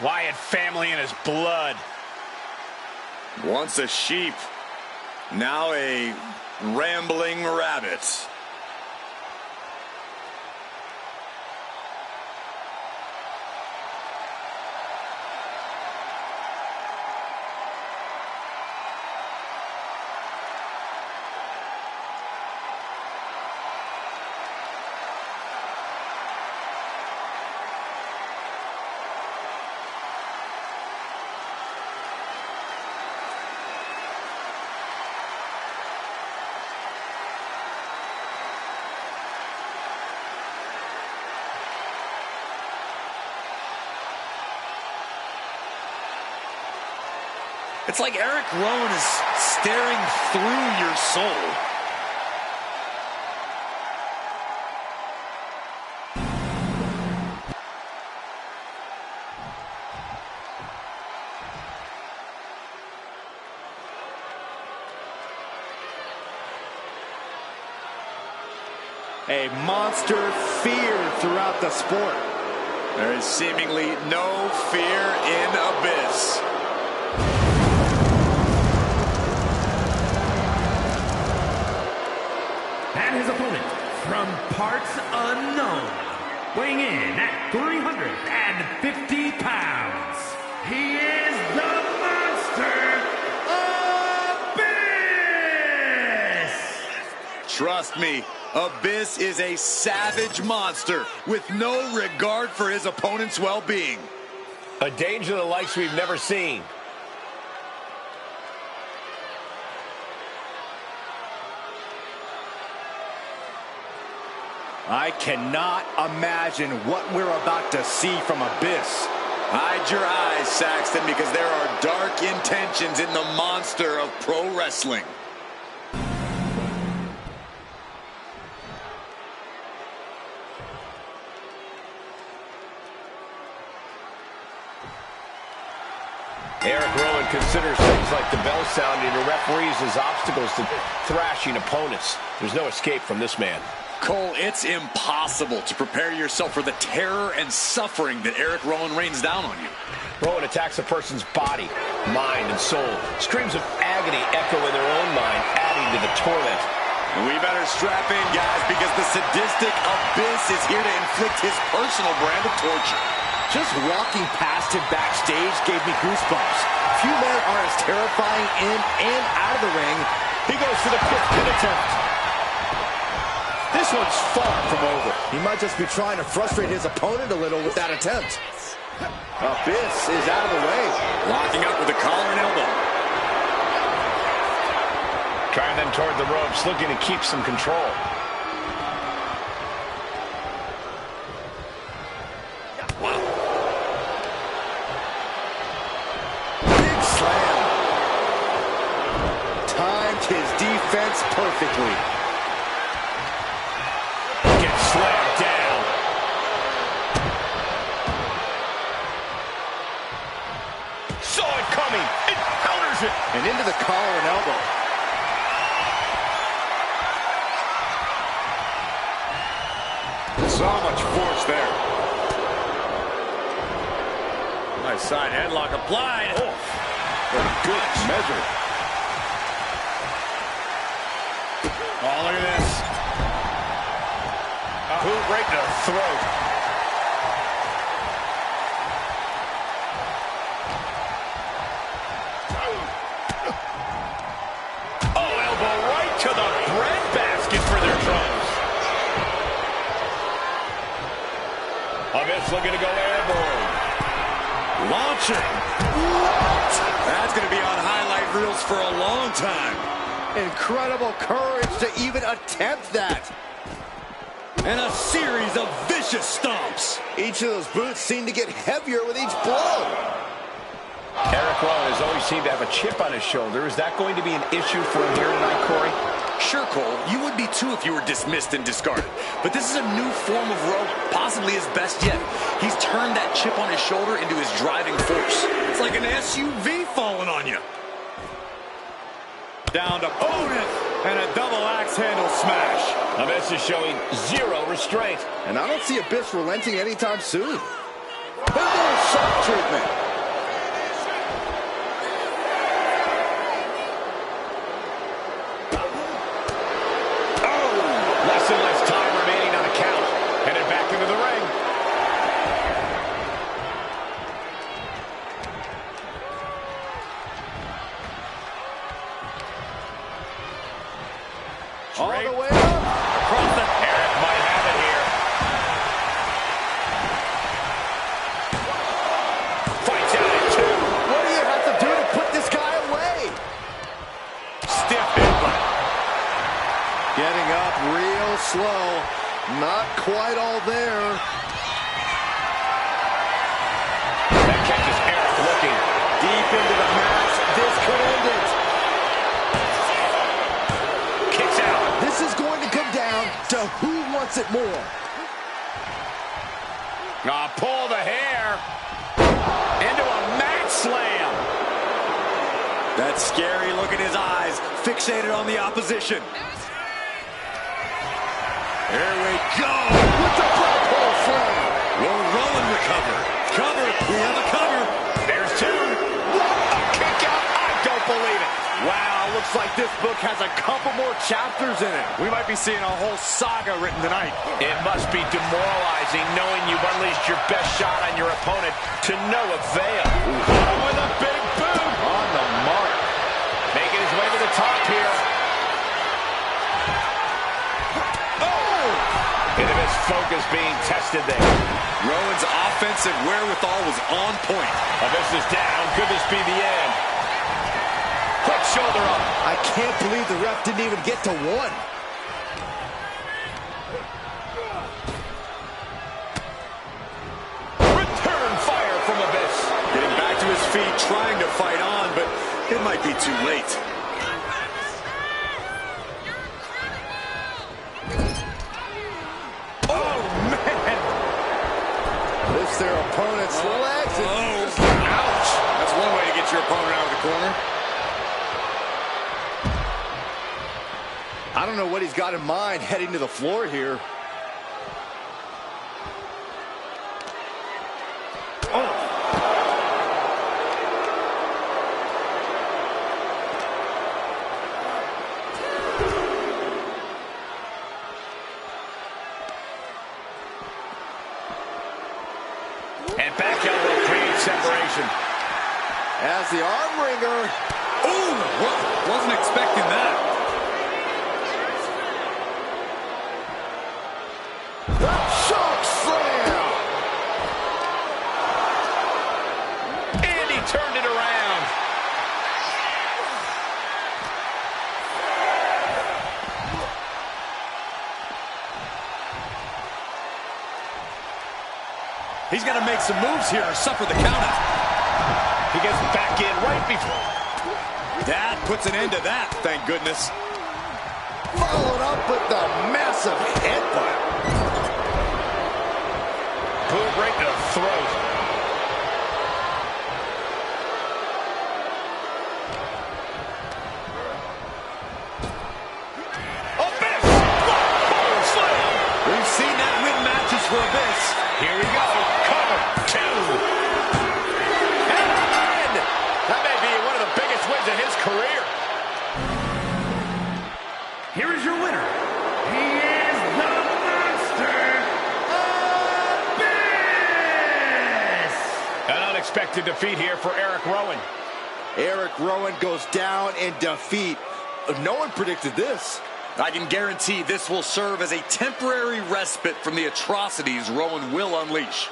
Wyatt family in his blood. Once a sheep, now a rambling rabbit. It's like Eric Rowan is staring through your soul. A monster feared throughout the sport. There is seemingly no fear in Abyss. And his opponent, from parts unknown, weighing in at 350 pounds, he is the Monster Abyss! Trust me, Abyss is a savage monster with no regard for his opponent's well-being. A danger the likes we've never seen. I cannot imagine what we're about to see from Abyss. Hide your eyes, Saxton, because there are dark intentions in the monster of pro wrestling. Eric Rowan considers things like the bell sounding to referees as obstacles to thrashing opponents. There's no escape from this man. Cole, it's impossible to prepare yourself for the terror and suffering that Eric Rowan rains down on you. Rowan attacks a person's body, mind, and soul. Screams of agony echo in their own mind, adding to the torment. We better strap in, guys, because the sadistic Abyss is here to inflict his personal brand of torture. Just walking past him backstage gave me goosebumps. Few men are as terrifying in and out of the ring. He goes for the quick pin attempt. This one's far from over. He might just be trying to frustrate his opponent a little with that attempt. Abyss is out of the way. Locking up with a collar and elbow. Trying them toward the ropes, looking to keep some control. Wow. Big slam. Timed his defense perfectly. Slammed down. Saw it coming. It counters it. And into the collar and elbow. So much force there. Nice side headlock applied. Oh, very good measure. Oh, look at this. Boot right to the throat. Oh, elbow right to the breadbasket for their troubles. Abyss looking to go airborne. Launching. What? That's going to be on highlight reels for a long time. Incredible courage to even attempt that. And a series of vicious stomps. Each of those boots seem to get heavier with each blow. Eric Rowan has always seemed to have a chip on his shoulder. Is that going to be an issue for him here tonight, Corey? Sure, Cole, you would be too if you were dismissed and discarded. But this is a new form of Rowan, possibly his best yet. He's turned that chip on his shoulder into his driving force. It's like an SUV falling on you. Down to opponent, and a double axe handle smash. Abyss is showing zero restraint. And I don't see Abyss relenting anytime soon. There's a little shock treatment. Less and less time remaining on the count. Headed back into the ring. All the way up. Across the... Eric might have it here. Fights out at 2. What do you have to do to put this guy away? Stiff headbutt. Getting up real slow. Not quite all there. That catches Eric looking Deep into the match. This could end it. kicks out. This is going to come down to who wants it more. Pull the hair into a mat slam. That scary look in his eyes, fixated on the opposition. Here we go. With the black hole slam. Will Rowan recover? Cover. We have a cover. There's 2. A kick out. I don't believe it. Wow, looks like this book has a couple more chapters in it. We might be seeing a whole saga written tonight. It must be demoralizing knowing you've unleashed your best shot on your opponent to no avail. With a big boot. On the mark. Making his way to the top here. And his focus being tested there. Rowan's offensive wherewithal was on point. Abyss is down. Could this be the end? Quick shoulder up. I can't believe the ref didn't even get to 1. Return fire from Abyss. Getting back to his feet, trying to fight on, but it might be too late. Oh, man. Lifts their opponent's legs. Ouch. That's one way to get your opponent out of the corner. I don't know what he's got in mind heading to the floor here. And back elbow creates separation. As the arm wringer. Ooh, wasn't expecting that. The choke slam. And he turned it around. He's got to make some moves here or suffer the countout. He gets back in right before. That puts an end to that, thank goodness. Followed up with the massive headbutt. Boot right to the throat. Abyss! Black slam! We've seen that win matches for Abyss. Here we go. Cover 2. And that may be one of the biggest wins in his career. Here is your winner. He is the Monster, Abyss! An unexpected defeat here for Eric Rowan. Eric Rowan goes down in defeat. No one predicted this. I can guarantee this will serve as a temporary respite from the atrocities Rowan will unleash.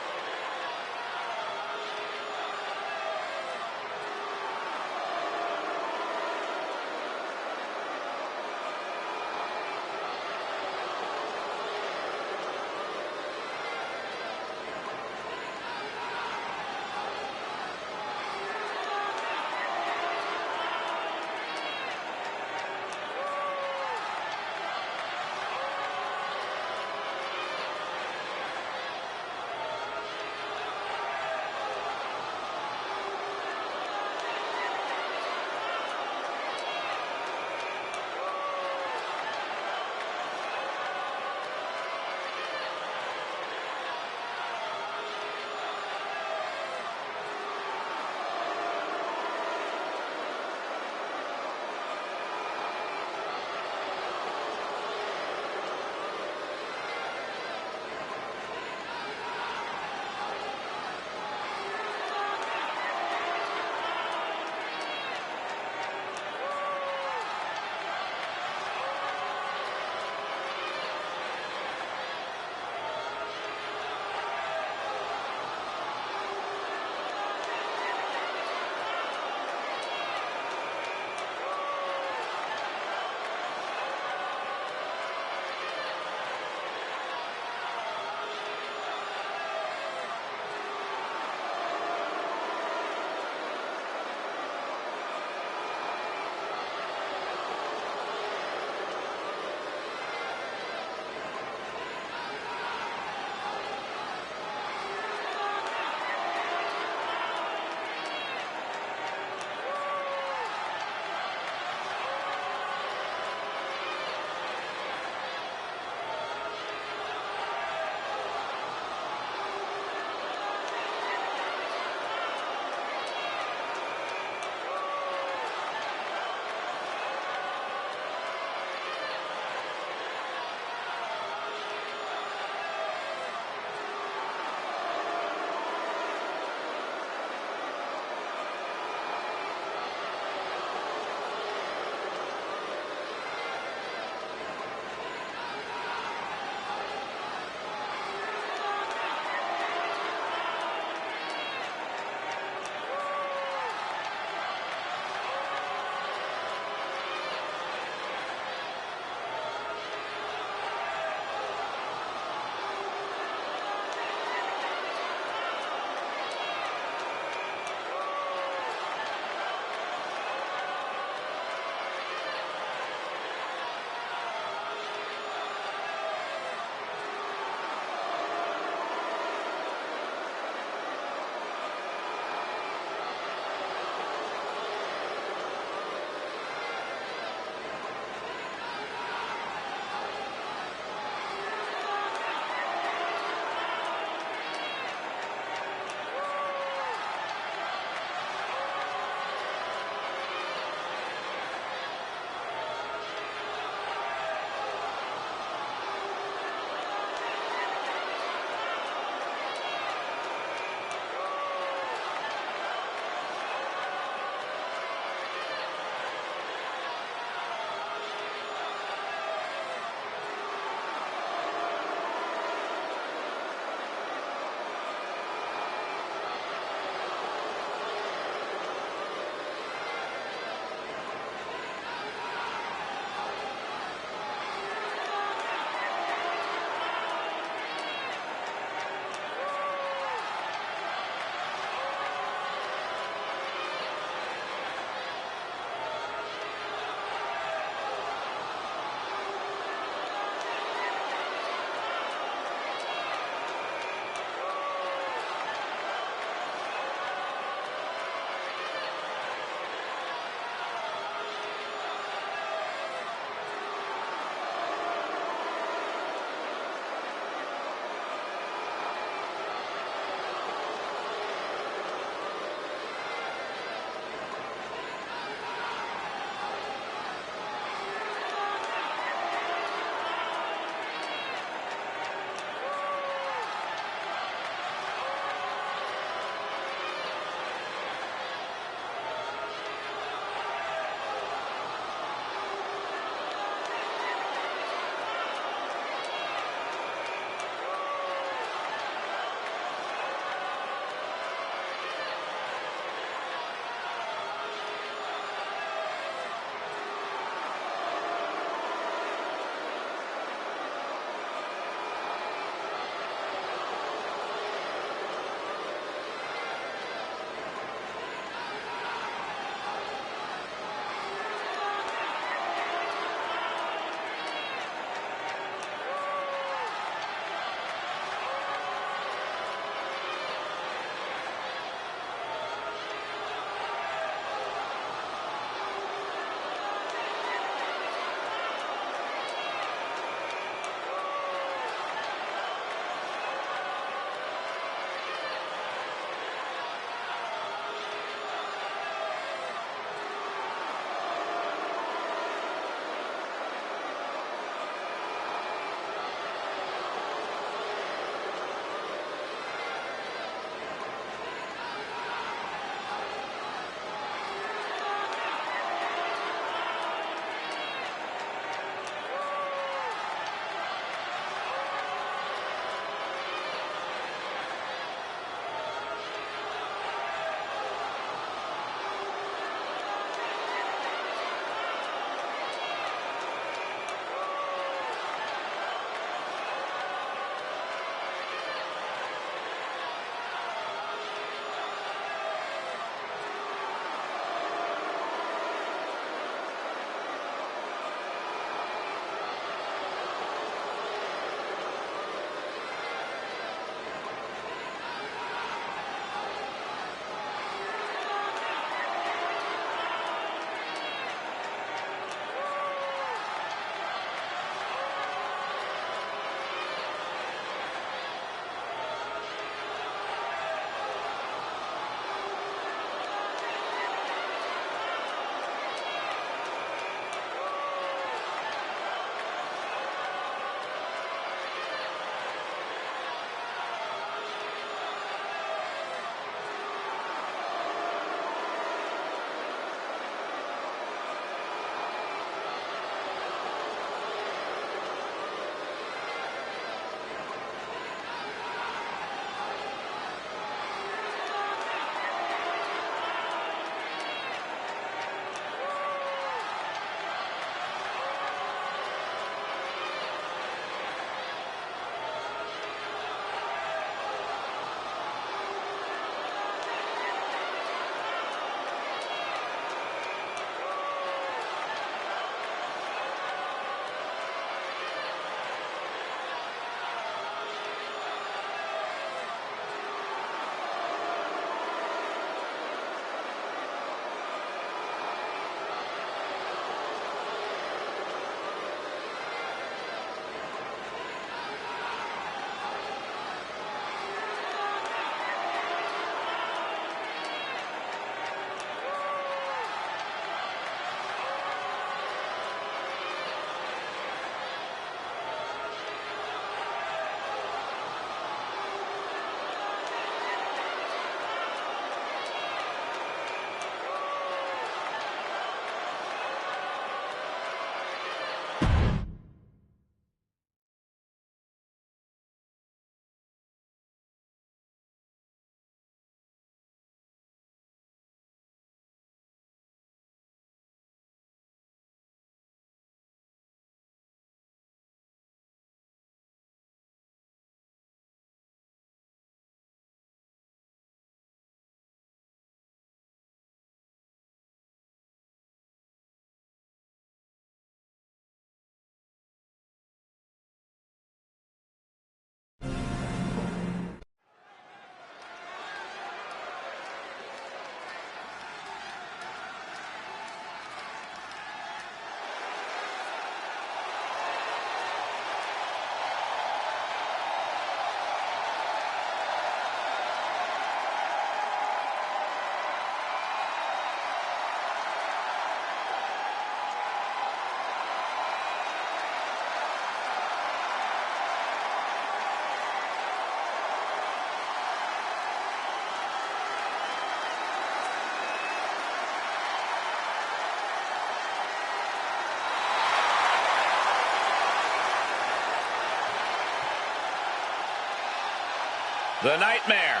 The nightmare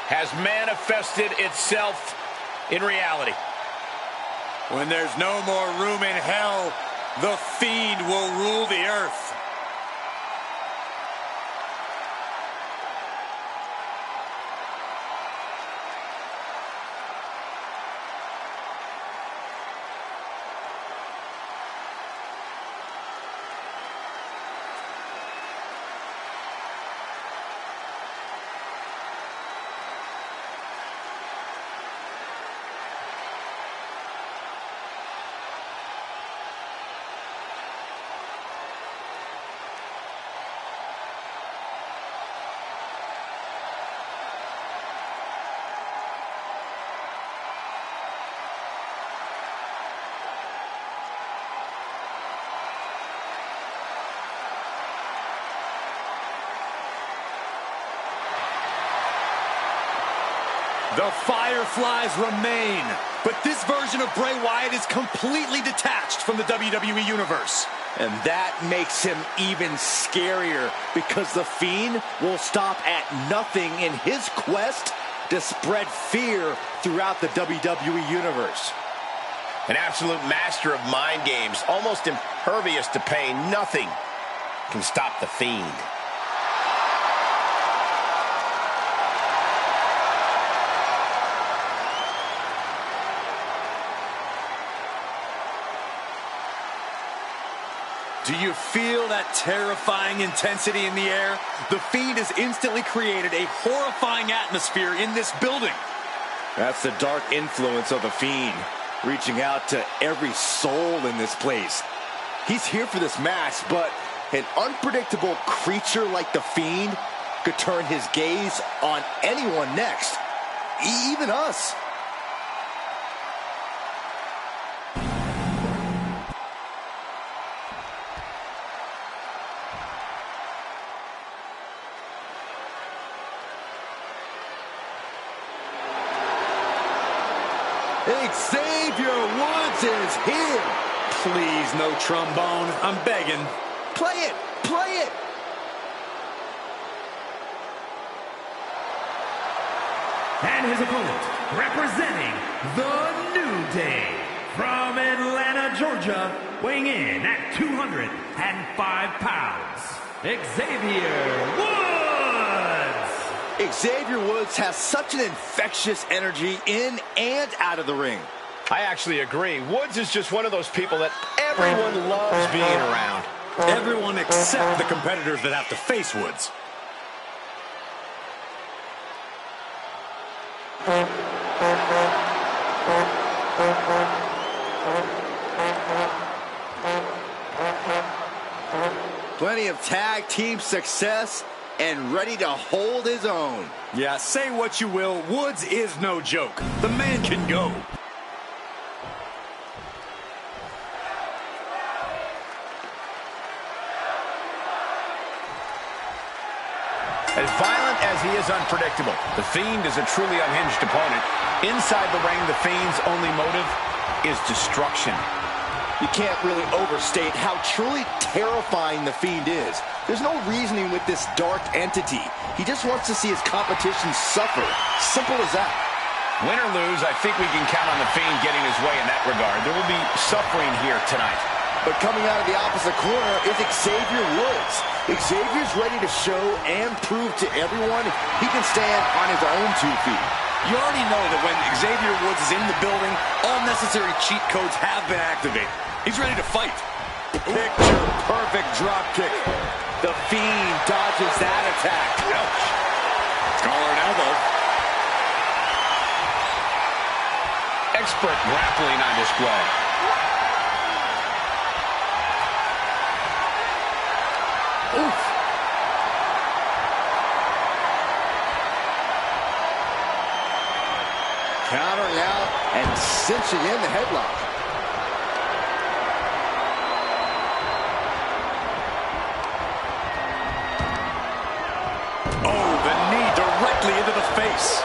has manifested itself in reality. When there's no more room in hell, the Fiend will rule the earth. The Fireflies remain, but this version of Bray Wyatt is completely detached from the WWE Universe. And that makes him even scarier because the Fiend will stop at nothing in his quest to spread fear throughout the WWE Universe. An absolute master of mind games, almost impervious to pain. Nothing can stop the Fiend. Do you feel that terrifying intensity in the air? The Fiend has instantly created a horrifying atmosphere in this building. That's the dark influence of the Fiend, reaching out to every soul in this place. He's here for this match, but an unpredictable creature like the Fiend could turn his gaze on anyone next, even us. Xavier Woods is here. Please, no trombone. I'm begging. Play it. Play it. And his opponent, representing the New Day, from Atlanta, Georgia, weighing in at 205 pounds, Xavier Woods. Xavier Woods has such an infectious energy in and out of the ring. I actually agree. Woods is just one of those people that everyone loves being around. Everyone except the competitors that have to face Woods. Plenty of tag team success and ready to hold his own. Yeah, say what you will, Woods is no joke. The man can go. As violent as he is unpredictable, the Fiend is a truly unhinged opponent. Inside the ring, the Fiend's only motive is destruction. You can't really overstate how truly terrifying the Fiend is. There's no reasoning with this dark entity. He just wants to see his competition suffer. Simple as that. Win or lose, I think we can count on the Fiend getting his way in that regard. There will be suffering here tonight. But coming out of the opposite corner is Xavier Woods. Xavier's ready to show and prove to everyone he can stand on his own 2 feet. You already know that when Xavier Woods is in the building, all necessary cheat codes have been activated. He's ready to fight. Picture perfect drop kick. The Fiend dodges that attack. Ouch. Collar and elbow. Expert grappling on display. Oof. Countering out and cinching in the headlock. Oh, the knee directly into the face.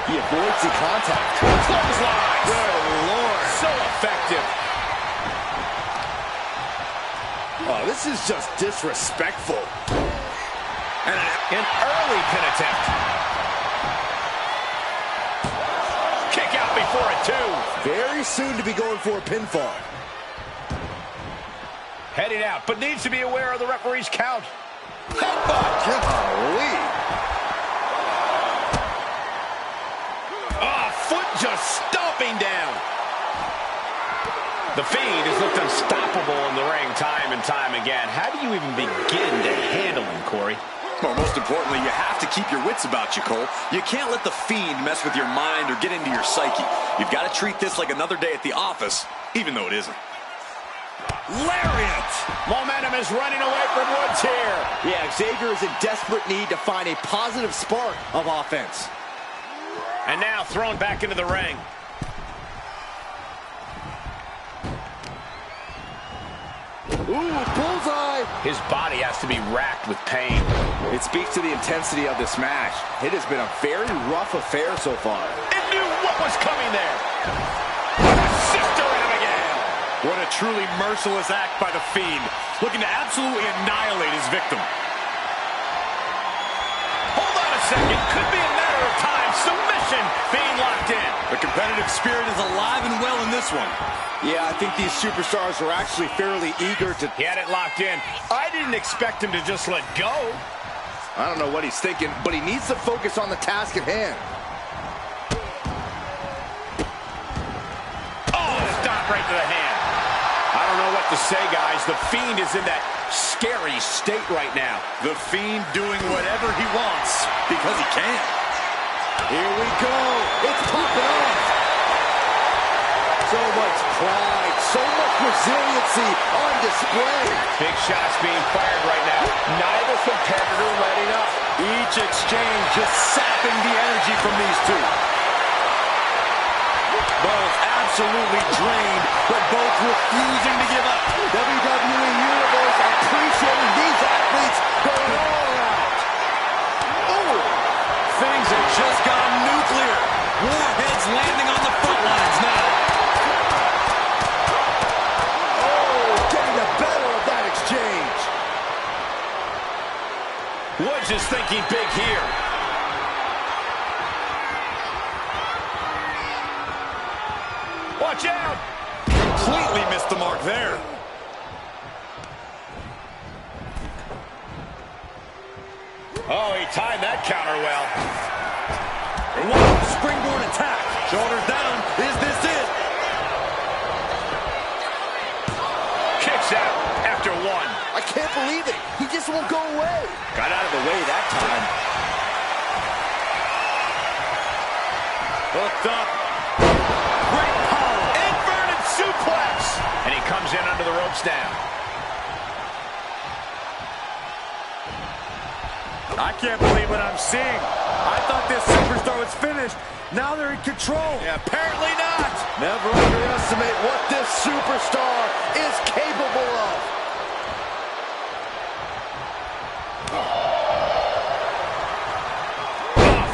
He avoids the contact. Clothesline. Good Lord. So effective. Oh, this is just disrespectful. And an early pin attempt. Kick out before a 2. Very soon to be going for a pinfall. Heading out, but needs to be aware of the referee's count. Headbutt. Golly. Oh, foot just stomping down. The Fiend has looked unstoppable in the ring time and time again. How do you even begin to handle him, Corey? Well, most importantly, you have to keep your wits about you, Cole. You can't let the Fiend mess with your mind or get into your psyche. You've got to treat this like another day at the office, even though it isn't. Lariat! Momentum is running away from Woods here. Yeah, Xavier is in desperate need to find a positive spark of offense. And now thrown back into the ring. Ooh, bullseye! His body has to be racked with pain. It speaks to the intensity of this match. It has been a very rough affair so far. It knew what was coming there. Sister Abigail! What a truly merciless act by the Fiend, looking to absolutely annihilate his victim. Hold on a second. Could be a matter of time. Submission being locked in. The competitive spirit is alive and well in this one. Yeah, I think these superstars are actually fairly eager to... He had it locked in. I didn't expect him to just let go. I don't know what he's thinking, but he needs to focus on the task at hand. Oh, stop right to the hand. I don't know what to say, guys. The Fiend is in that scary state right now. The Fiend doing whatever he wants because he can. Here we go. It's popping off. So much pride, so much resiliency on display. Big shots being fired right now. Neither competitor letting up. Each exchange just sapping the energy from these two. Both absolutely drained, but both refusing to give up. WWE Universe appreciating these athletes going all out. Oh! Things have just gone nuclear. Warheads landing on the front lines now. Woods is thinking big here. Watch out! Completely missed the mark there. Oh, he timed that counter well. Wow, springboard attack. Shoulders down. Is this it? Kicks out after 1. I can't believe it. He just won't go away. Got out of the way that time. Hooked up. Great power. Inverted suplex. And he comes in under the ropes now. I can't believe what I'm seeing. I thought this superstar was finished. Now they're in control. Yeah, apparently not. Never underestimate what this superstar is capable of.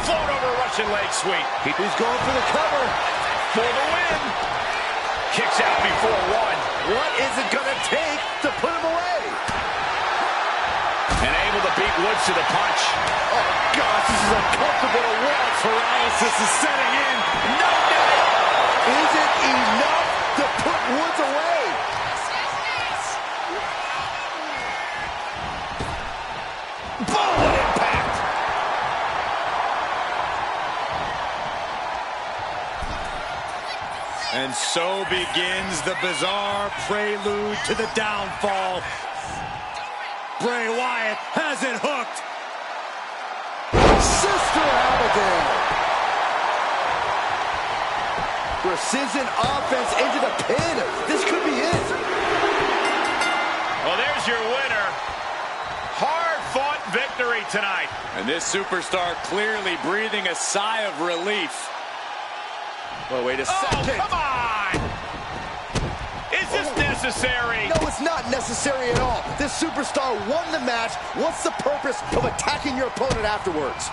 Float over Russian leg sweep. He's going for the cover. For the win. Kicks out before 1. What is it going to take to put him away? And able to beat Woods to the punch. Oh, gosh, this is uncomfortable to watch. Paralysis is setting in. No doubt. Is it enough to put Woods away? Boom, what impact. And so begins the bizarre prelude to the downfall. Bray Wyatt has it hooked. Sister Abigail. Precision offense into the pin. This could be it. Well, there's your winner. Hard-fought victory tonight. And this superstar clearly breathing a sigh of relief. Well, wait a Oh, second. come on! Is this necessary? No, it's not necessary at all. This superstar won the match. What's the purpose of attacking your opponent afterwards?